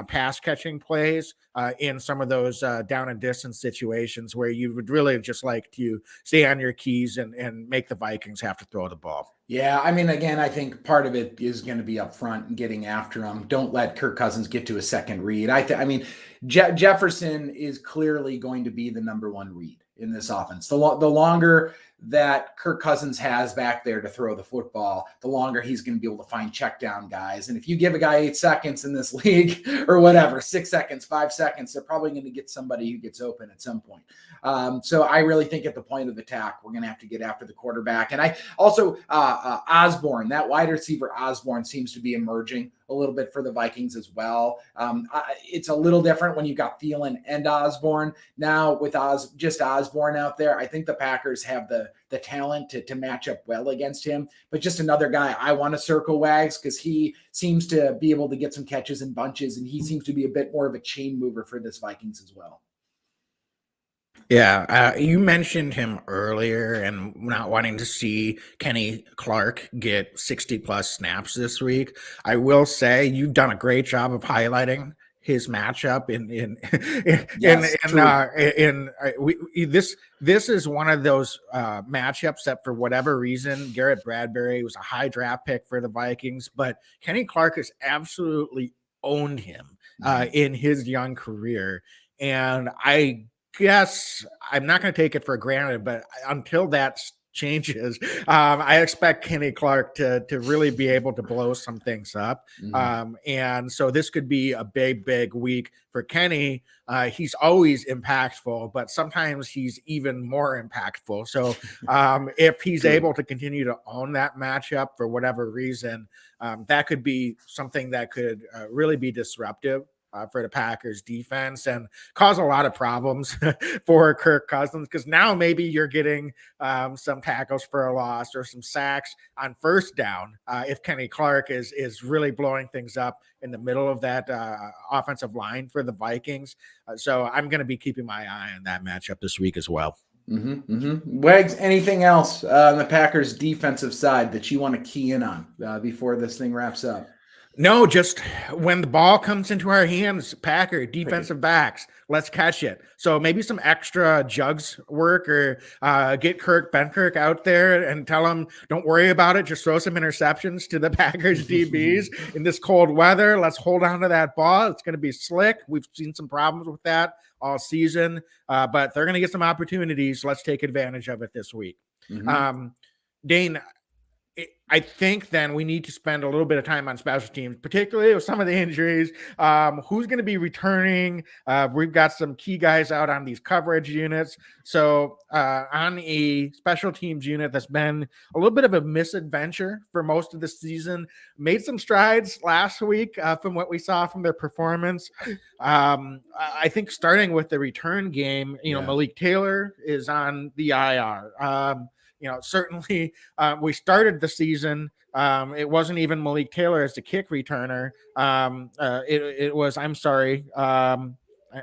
pass catching plays in some of those down and distance situations where you would really just like to stay on your keys and make the Vikings have to throw the ball? Yeah, I mean, again, I think part of it is going to be up front and getting after him. Don't let Kirk Cousins get to a second read. I mean, Jefferson is clearly going to be the number one read in this offense. The longer that Kirk Cousins has back there to throw the football, the longer he's going to be able to find check down guys. And if you give a guy 8 seconds in this league or whatever, 6 seconds, 5 seconds, they're probably going to get somebody who gets open at some point. So I really think at the point of attack, we're going to have to get after the quarterback. And I also, Osborne, that wide receiver Osborne seems to be emerging a little bit for the Vikings as well. It's a little different when you've got Thielen and Osborne. Now with just Osborne out there, I think the Packers have the talent to match up well against him. But just another guy I want to circle Wags because he seems to be able to get some catches in bunches, and he seems to be a bit more of a chain mover for this Vikings as well. Yeah, you mentioned him earlier and not wanting to see Kenny Clark get 60-plus snaps this week. I will say you've done a great job of highlighting his matchup this is one of those matchups that for whatever reason Garrett Bradbury was a high draft pick for the Vikings, but Kenny Clark has absolutely owned him in his young career, and I guess I'm not going to take it for granted, but until that changes, I expect Kenny Clark to really be able to blow some things up. And so this could be a big week for Kenny. He's always impactful, but sometimes he's even more impactful. So if he's able to continue to own that matchup for whatever reason, that could be something that could really be disruptive for the Packers defense and cause a lot of problems for Kirk Cousins, because now maybe you're getting some tackles for a loss or some sacks on first down if Kenny Clark is really blowing things up in the middle of that offensive line for the Vikings. So I'm going to be keeping my eye on that matchup this week as well. Wags, anything else on the Packers defensive side that you want to key in on before this thing wraps up? No, just when the ball comes into our hands, Packer defensive backs, let's catch it. So maybe some extra jugs work or get Ben Kirk out there and tell him, don't worry about it. Just throw some interceptions to the Packers DBs in this cold weather. Let's hold on to that ball. It's going to be slick. We've seen some problems with that all season, but they're going to get some opportunities. Let's take advantage of it this week. Dane, I think then we need to spend a little bit of time on special teams, particularly with some of the injuries. Who's going to be returning? We've got some key guys out on these coverage units. So on a special teams unit that's been a little bit of a misadventure for most of the season, made some strides last week from what we saw from their performance. I think starting with the return game, Malik Taylor is on the IR. Certainly we started the season. It wasn't even Malik Taylor as the kick returner. It was, I'm sorry. I'm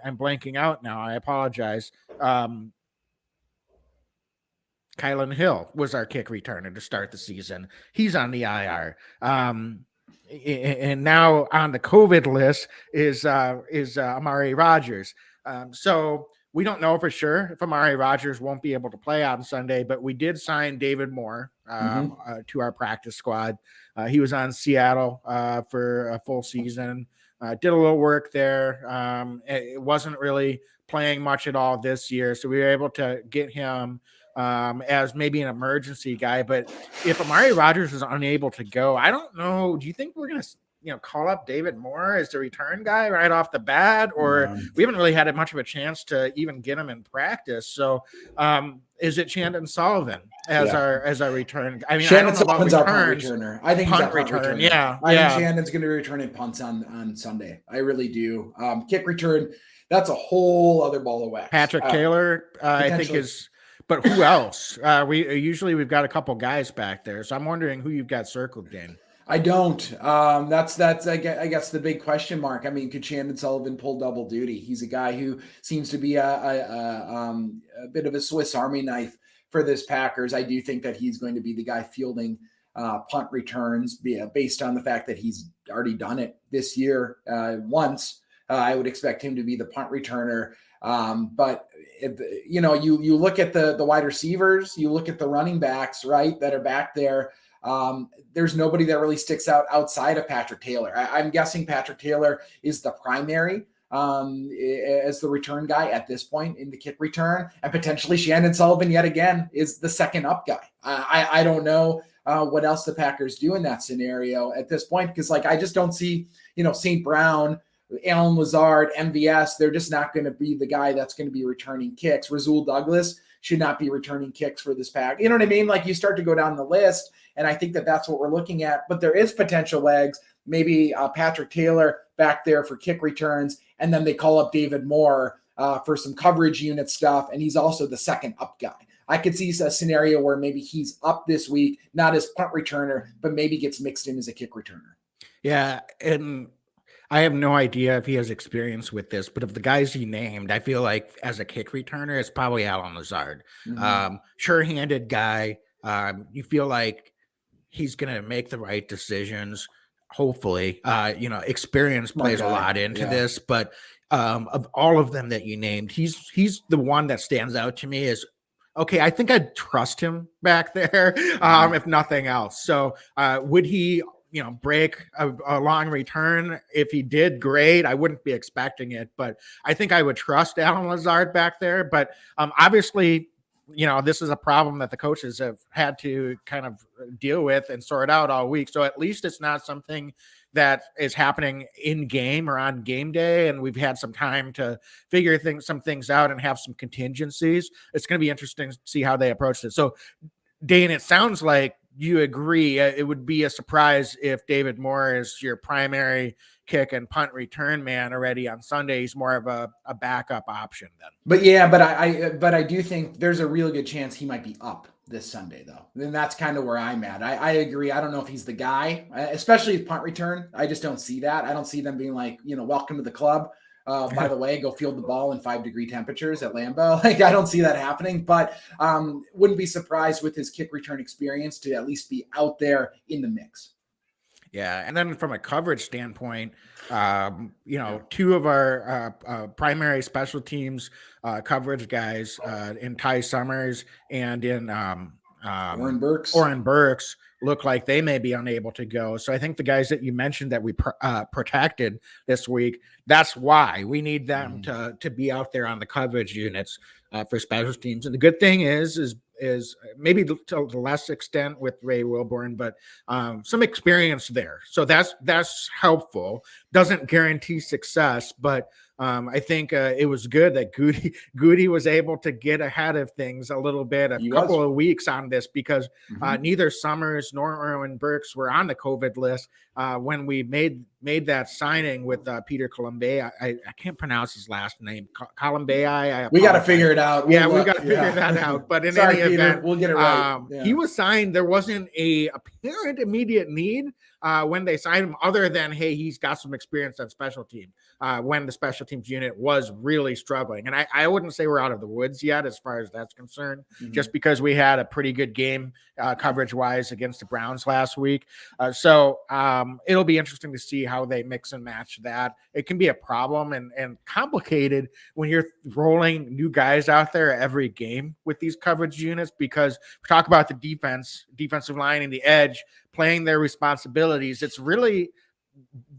blanking out now. I apologize. Kylan Hill was our kick returner to start the season. He's on the IR. And now on the COVID list is Amari Rodgers. So we don't know for sure if Amari Rodgers won't be able to play on Sunday, but we did sign David Moore to our practice squad. He was on Seattle for a full season, did a little work there. It wasn't really playing much at all this year, so we were able to get him as maybe an emergency guy. But if Amari Rodgers is unable to go, I don't know. Do you think we're going to call up David Moore as the return guy right off the bat, or we haven't really had much of a chance to even get him in practice? So is it Shannon Sullivan as our return? I mean, Shannon Sullivan's our punt returner. I think he's our punt returner. Yeah. I think Shannon's going to be returning punts on Sunday. I really do. Kick return, that's a whole other ball of wax. Patrick Taylor, I think is. But who else? We've got a couple guys back there, so I'm wondering who you've got circled, Dan. I don't. That's I guess the big question mark. I mean, could Shannon Sullivan pull double duty? He's a guy who seems to be a bit of a Swiss Army knife for this Packers. I do think that he's going to be the guy fielding punt returns, based on the fact that he's already done it this year once. I would expect him to be the punt returner. But if, you look at the wide receivers, you look at the running backs, right, that are back there. There's nobody that really sticks out outside of Patrick Taylor. I'm guessing Patrick Taylor is the primary as the return guy at this point in the kick return, and potentially Shannon Sullivan yet again is the second up guy. I don't know what else the Packers do in that scenario at this point, because I just don't see, St. Brown, Alan Lazard, MVS, they're just not going to be the guy that's going to be returning kicks. Rasul Douglas should not be returning kicks for this pack. You know what I mean? You start to go down the list, and I think that that's what we're looking at. But there is potential legs, maybe Patrick Taylor back there for kick returns, and then they call up David Moore for some coverage unit stuff, and he's also the second up guy. I could see a scenario where maybe he's up this week, not as punt returner, but maybe gets mixed in as a kick returner. Yeah, and I have no idea if he has experience with this, but of the guys he named, I feel like as a kick returner, it's probably Alan Lazard. Mm-hmm. Sure-handed guy. You feel like he's going to make the right decisions. Hopefully, experience plays a lot into this, but of all of them that you named, he's the one that stands out to me as, okay, I think I'd trust him back there, if nothing else. So would he break a long return? If he did, great. I wouldn't be expecting it, but I think I would trust Alan Lazard back there. But obviously, this is a problem that the coaches have had to kind of deal with and sort out all week. So at least it's not something that is happening in game or on game day, and we've had some time to figure some things out and have some contingencies. It's going to be interesting to see how they approach this. So, Dane, it sounds like you agree it would be a surprise if David Moore is your primary kick and punt return man already on Sunday. He's more of a backup option then. But I do think there's a real good chance he might be up this Sunday, though. And that's kind of where I'm at. I agree. I don't know if he's the guy, especially his punt return. I just don't see that. I don't see them being like, welcome to the club. By the way, go field the ball in 5-degree temperatures at Lambeau. I don't see that happening, but wouldn't be surprised with his kick return experience to at least be out there in the mix. Yeah, and then from a coverage standpoint, two of our primary special teams coverage guys in Ty Summers and in Oren Burks look like they may be unable to go. So I think the guys that you mentioned that we protected this week, that's why we need them to be out there on the coverage units for special teams. And the good thing is maybe to the less extent with Ray Wilborn, but some experience there. So that's helpful. Doesn't guarantee success, but I think it was good that Goody was able to get ahead of things a little bit, couple of weeks on this, because neither Summers nor Erwin Burks were on the COVID list when we made that signing with Peter Colombe. I can't pronounce his last name. Colombe. We got to figure it out. We got to figure that out. But in any event, we'll get it right. He was signed. There wasn't a apparent immediate need when they signed him, other than, hey, he's got some experience on special team when the special teams unit was really struggling. And I wouldn't say we're out of the woods yet as far as that's concerned, just because we had a pretty good game coverage-wise against the Browns last week. So it'll be interesting to see how they mix and match that. It can be a problem and complicated when you're rolling new guys out there every game with these coverage units, because we talk about the defensive line and the edge playing their responsibilities. It's really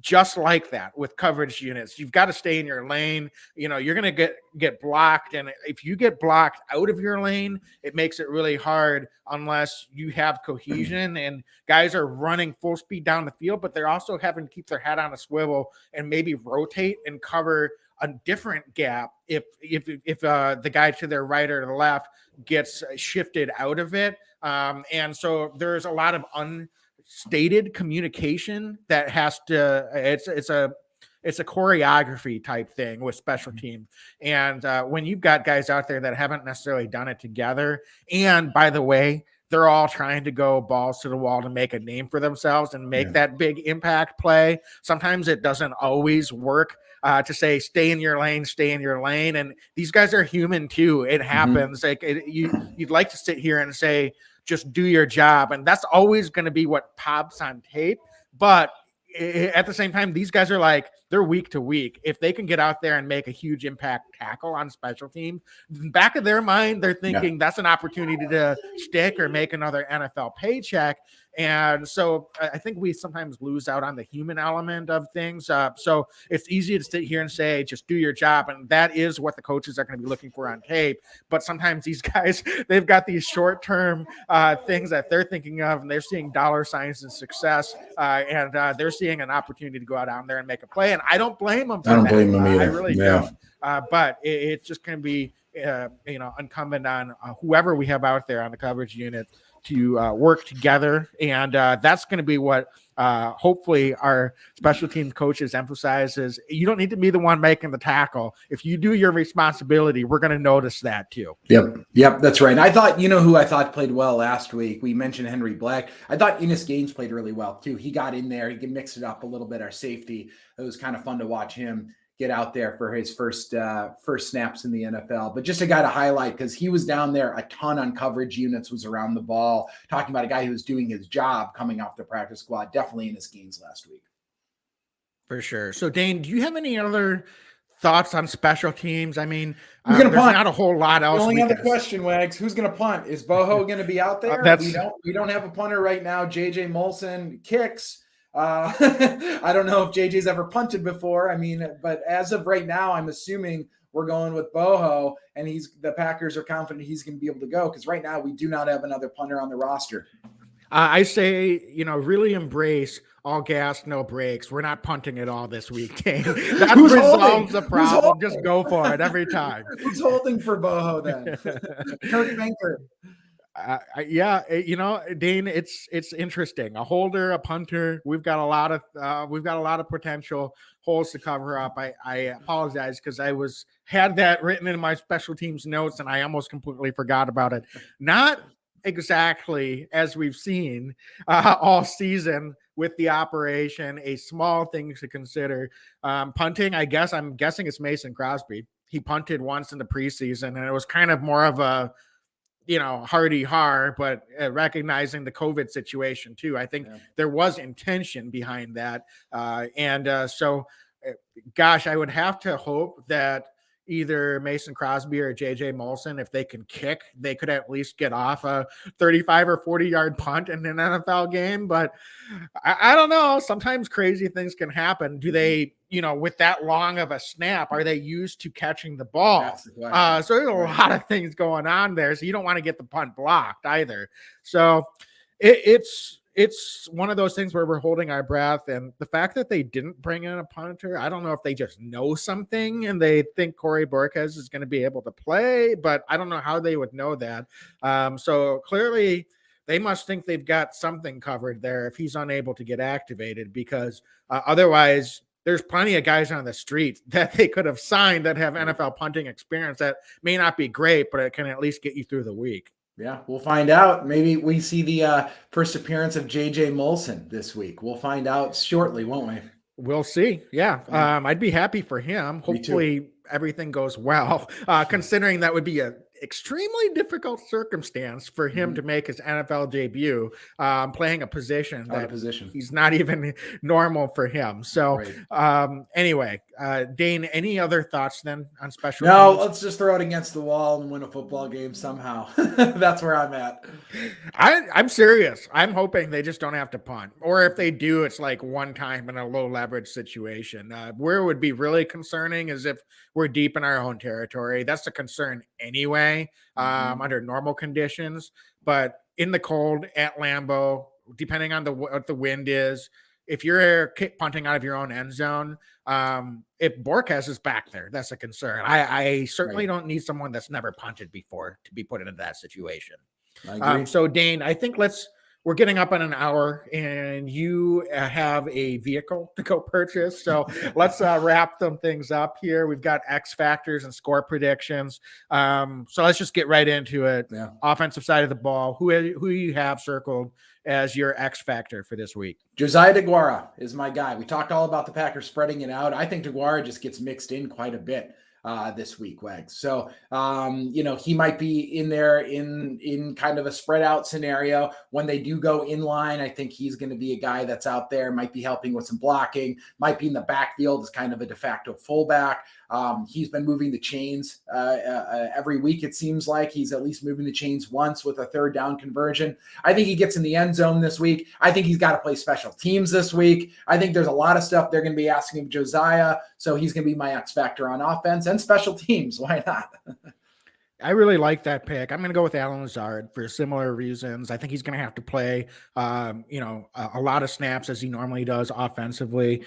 just like that with coverage units. You've got to stay in your lane. You're going to get blocked. And if you get blocked out of your lane, it makes it really hard unless you have cohesion and guys are running full speed down the field, but they're also having to keep their head on a swivel and maybe rotate and cover a different gap if the guy to their right or the left gets shifted out of it. And so there's a lot of unstated communication that has to, it's a choreography type thing with special teams. And when you've got guys out there that haven't necessarily done it together, and by the way, they're all trying to go balls to the wall to make a name for themselves and make that big impact play. Sometimes it doesn't always work to say, stay in your lane. And these guys are human too. It happens. Like you'd like to sit here and say, just do your job. And that's always going to be what pops on tape. But at the same time, these guys are like, they're week to week. If they can get out there and make a huge impact tackle on special teams, back of their mind, they're thinking that's an opportunity to stick or make another NFL paycheck. And so I think we sometimes lose out on the human element of things. So it's easy to sit here and say, just do your job. And that is what the coaches are going to be looking for on tape. But sometimes these guys, they've got these short-term things that they're thinking of, and they're seeing dollar signs and success. And they're seeing an opportunity to go out down there and make a play. And I don't blame them for that. I don't blame them either. I really don't. But it's just going to be, incumbent on whoever we have out there on the coverage unit to work together. And that's going to be what hopefully our special team coaches emphasize is you don't need to be the one making the tackle. If you do your responsibility, we're going to notice that too. Yep, that's right. And I thought, who I thought played well last week? We mentioned Henry Black. I thought Enos Gaines played really well too. He got in there. He could mix it up a little bit, our safety. It was kind of fun to watch him get out there for his first snaps in the NFL. But just a guy to highlight because he was down there a ton on coverage units, was around the ball, talking about a guy who was doing his job coming off the practice squad. Definitely in his gains last week. For sure. So, Dane, do you have any other thoughts on special teams? I mean, who's going to punt? Not a whole lot else. The only other question, Wags, who's going to punt? Is Boho going to be out there? We don't have a punter right now. JJ Molson kicks. I don't know if JJ's ever punted before. I mean, but as of right now, I'm assuming we're going with Boho, and the Packers are confident he's going to be able to go because right now we do not have another punter on the roster. I say, really embrace all gas, no brakes. We're not punting it all this week, Dane. That resolves the problem. Just go for it every time. Who's holding for Boho then? Kirk Banker. Dane, it's interesting. A holder, a punter. We've got a lot of potential holes to cover up. I apologize because I had that written in my special teams notes and I almost completely forgot about it. Not exactly as we've seen all season with the operation. A small thing to consider. Punting. I'm guessing it's Mason Crosby. He punted once in the preseason, and it was kind of more of a hardy har, but recognizing the COVID situation too. I think there was intention behind that. So gosh, I would have to hope that either Mason Crosby or JJ Molson, if they can kick, they could at least get off a 35 or 40 yard punt in an NFL game. But I don't know. Sometimes crazy things can happen. Do they, with that long of a snap, are they used to catching the ball? That's the question. So there's a lot of things going on there. So you don't want to get the punt blocked either. So it's one of those things where we're holding our breath, and the fact that they didn't bring in a punter, I don't know if they just know something and they think Corey Borquez is going to be able to play, but I don't know how they would know that. So clearly they must think they've got something covered there if he's unable to get activated, because otherwise there's plenty of guys on the street that they could have signed that have NFL punting experience that may not be great, but it can at least get you through the week. Yeah, we'll find out. Maybe we see the first appearance of JJ Molson this week. We'll find out shortly, won't we? We'll see. Yeah. I'd be happy for him. Hopefully everything goes well, considering that would be a extremely difficult circumstance for him to make his NFL debut, playing a position he's not even normal for him. So anyway, Dane, any other thoughts then on special teams? Let's just throw it against the wall and win a football game somehow. That's where I'm at. I'm serious. I'm hoping they just don't have to punt, or if they do, it's like one time in a low leverage situation. Where it would be really concerning is if we're deep in our own territory. That's a concern anyway. Under normal conditions, but in the cold at Lambeau, depending on what the wind is, if you're punting out of your own end zone, if Borquez is back there, that's a concern. I certainly don't need someone that's never punted before to be put into that situation. I agree. So Dane, I think let's we're getting up in an hour and you have a vehicle to go purchase. So let's wrap them things up here. We've got X factors and score predictions. So let's just get right into it. Yeah. Offensive side of the ball. Who you have circled as your X factor for this week? Josiah DeGuara is my guy. We talked all about the Packers spreading it out. I think DeGuara just gets mixed in quite a bit this week, Wags. So, he might be in there in kind of a spread out scenario. When they do go in line, I think he's going to be a guy that's out there, might be helping with some blocking, might be in the backfield as kind of a de facto fullback. He's been moving the chains every week. It seems like he's at least moving the chains once with a third down conversion. I think he gets in the end zone this week. I think he's got to play special teams this week. I think there's a lot of stuff they're going to be asking of Josiah. So he's going to be my X factor on offense and special teams. Why not? I really like that pick. I'm going to go with Alan Lazard for similar reasons. I think he's going to have to play, a lot of snaps as he normally does offensively.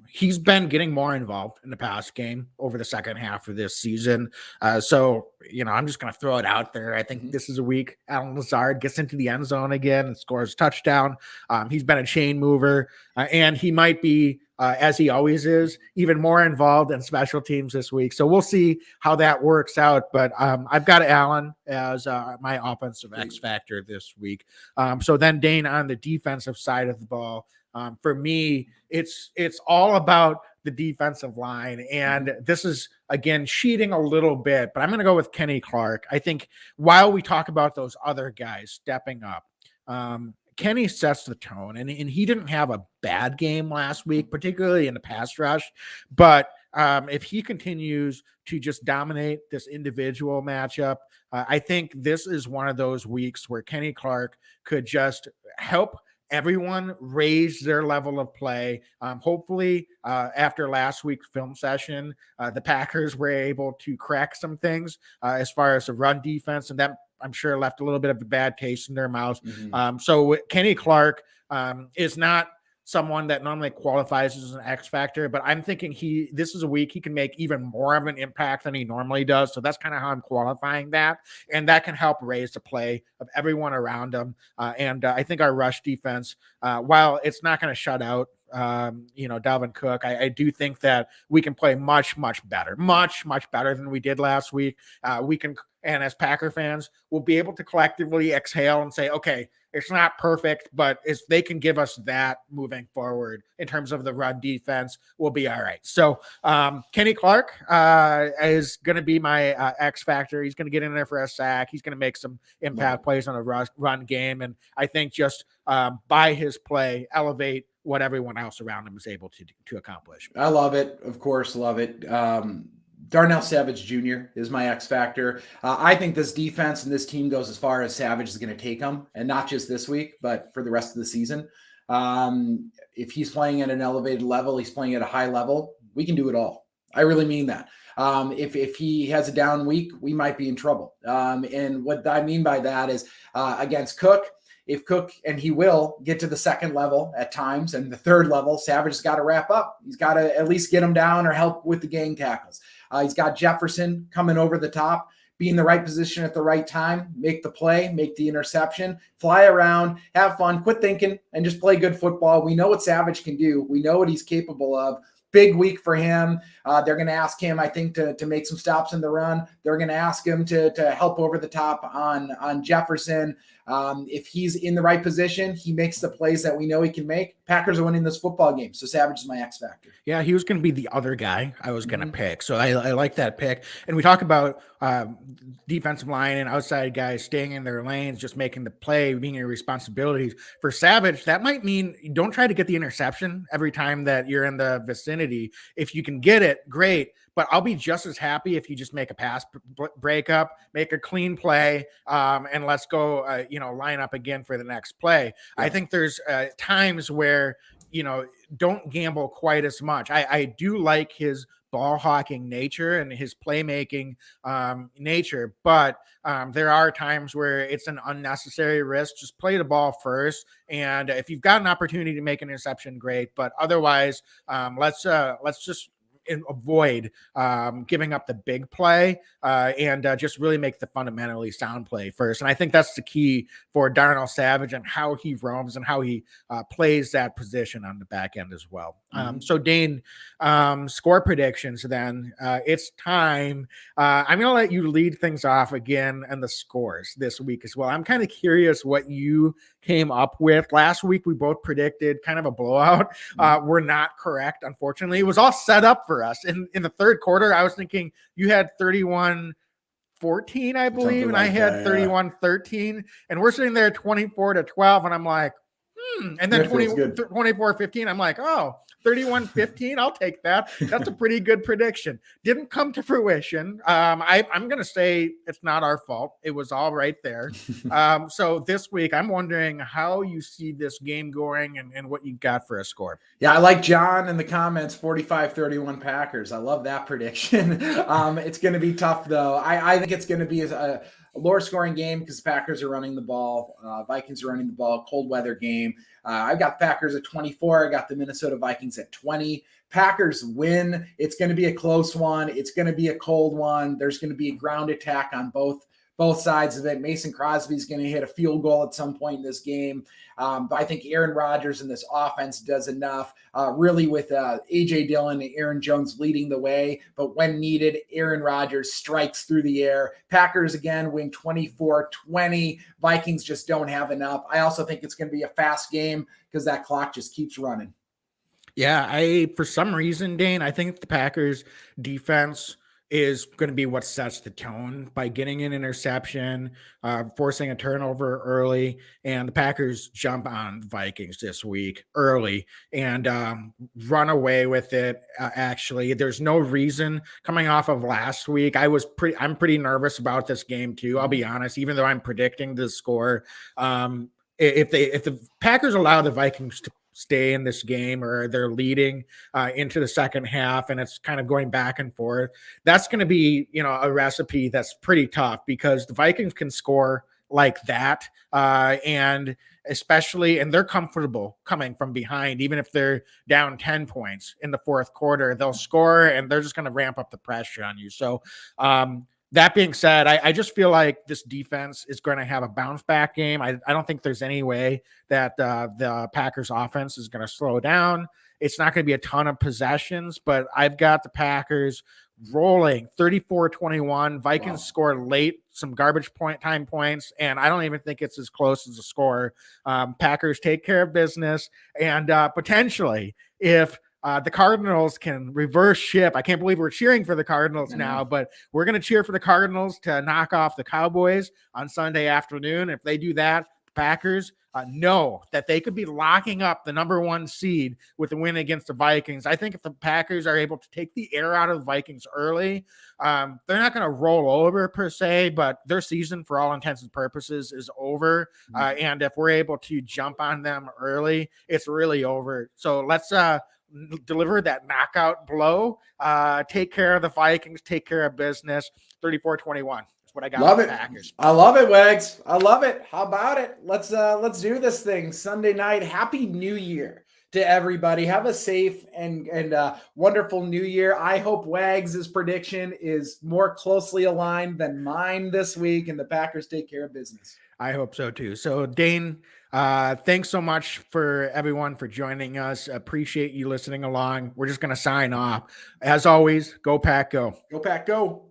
He's been getting more involved in the pass game over the second half of this season. So I'm just going to throw it out there. I think this is a week Alan Lazard gets into the end zone again and scores a touchdown. He's been a chain mover, and he might be, as he always is, even more involved in special teams this week. So we'll see how that works out. But I've got Allen as my offensive X factor this week. So then Dane, on the defensive side of the ball, for me, it's all about the defensive line. And this is, again, cheating a little bit, but I'm going to go with Kenny Clark. I think while we talk about those other guys stepping up, Kenny sets the tone, and he didn't have a bad game last week, particularly in the pass rush. But if he continues to just dominate this individual matchup, I think this is one of those weeks where Kenny Clark could just help everyone raise their level of play. Hopefully, after last week's film session, the Packers were able to crack some things as far as the run defense, and that, I'm sure, left a little bit of a bad taste in their mouths. So Kenny Clark is not someone that normally qualifies as an X factor, but I'm thinking this is a week he can make even more of an impact than he normally does. So that's kind of how I'm qualifying that. And that can help raise the play of everyone around him. And I think our rush defense, while it's not going to shut out Dalvin Cook, I do think that we can play much, much better than we did last week. And as Packer fans, we'll be able to collectively exhale and say, okay, it's not perfect, but if they can give us that moving forward in terms of the run defense, we'll be all right. So Kenny Clark is going to be my X factor. He's going to get in there for a sack. He's going to make some impact plays on a run game. And I think just by his play, elevate what everyone else around him is able to accomplish. I love it. Of course, love it. Darnell Savage Jr. is my X factor. I think this defense and this team goes as far as Savage is going to take them, and not just this week, but for the rest of the season. If he's playing at an elevated level, he's playing at a high level, we can do it all. I really mean that. If he has a down week, we might be in trouble. And what I mean by that is against Cook, if Cook, and he will get to the second level at times and the third level, Savage has got to wrap up. He's got to at least get him down or help with the gang tackles. He's got Jefferson coming over the top, be in the right position at the right time, make the play, make the interception, fly around, have fun, quit thinking, and just play good football. We know what Savage can do. We know what he's capable of. Big week for him. They're going to ask him, I think, to make some stops in the run. They're going to ask him to help over the top on Jefferson. If he's in the right position, he makes the plays that we know he can make. Packers are winning this football game. So Savage is my X factor. Yeah, he was going to be the other guy I was going to pick. So I like that pick. And we talk about defensive line and outside guys staying in their lanes, just making the play, being your responsibilities. For Savage, that might mean don't try to get the interception every time that you're in the vicinity. If you can get it, great. But I'll be just as happy if you just make a pass breakup, make a clean play, and let's go, line up again for the next play. Yeah. I think there's times where, don't gamble quite as much. I do like his ball hawking nature and his playmaking nature, but there are times where it's an unnecessary risk. Just play the ball first, and if you've got an opportunity to make an interception, great. But otherwise, let's just avoid giving up the big play and just really make the fundamentally sound play first. And I think that's the key for Darnell Savage and how he roams and how he plays that position on the back end as well. So Dane, score predictions then. It's time. I'm going to let you lead things off again and the scores this week as well. I'm kind of curious what you came up with. Last week, we both predicted kind of a blowout. We're not correct, unfortunately. It was all set up for us. In the third quarter, I was thinking you had 31-14, I believe, and I had 31-13. And we're sitting there 24-12, and I'm like, and then 24-15, I'm like, oh, 31-15, I'll take that. That's a pretty good prediction. Didn't come to fruition. I'm going to say it's not our fault. It was all right there. So this week, I'm wondering how you see this game going and what you got for a score. Yeah, I like John in the comments, 45-31 Packers. I love that prediction. It's going to be tough, though. I think it's going to be a lower scoring game because Packers are running the ball. Vikings are running the ball. Cold weather game. I've got Packers at 24. I got the Minnesota Vikings at 20. Packers win. It's going to be a close one. It's going to be a cold one. There's going to be a ground attack on both sides of it. Mason Crosby is going to hit a field goal at some point in this game. But I think Aaron Rodgers and this offense does enough, really with A.J. Dillon and Aaron Jones leading the way. But when needed, Aaron Rodgers strikes through the air. Packers, again, win 24-20. Vikings just don't have enough. I also think it's going to be a fast game because that clock just keeps running. Yeah, for some reason, Dane, I think the Packers defense is going to be what sets the tone by getting an interception, forcing a turnover early, and the Packers jump on Vikings this week early and run away with it. Actually, there's no reason coming off of last week. I'm pretty nervous about this game too. I'll be honest, even though I'm predicting the score. If the Packers allow the Vikings to stay in this game or they're leading into the second half and it's kind of going back and forth, that's going to be, a recipe that's pretty tough because the Vikings can score like that. And they're comfortable coming from behind, even if they're down 10 points in the fourth quarter, they'll score and they're just going to ramp up the pressure on you. So, that being said, I just feel like this defense is going to have a bounce back game. I don't think there's any way that the Packers offense is going to slow down. It's not going to be a ton of possessions, but I've got the Packers rolling 34-21. Vikings score late, some garbage time points, and I don't even think it's as close as a score. Packers take care of business, and potentially if the Cardinals can reverse ship. I can't believe we're cheering for the Cardinals now, but we're going to cheer for the Cardinals to knock off the Cowboys on Sunday afternoon. If they do that, the Packers know that they could be locking up the number one seed with a win against the Vikings. I think if the Packers are able to take the air out of the Vikings early, they're not going to roll over per se, but their season for all intents and purposes is over. And if we're able to jump on them early, it's really over. So let's deliver that knockout blow, take care of the Vikings, take care of business. 34-21. That's what I got. Love it. Packers. I love it, Wags. I love it. How about it? Let's do this thing Sunday night. Happy New Year to everybody. Have a safe and wonderful New Year. I hope Wags' prediction is more closely aligned than mine this week, and the Packers take care of business. I hope so too. So Dane, thanks so much for everyone for joining us. Appreciate you listening along. We're just going to sign off. As always, go Pack, go. Go Pack, go.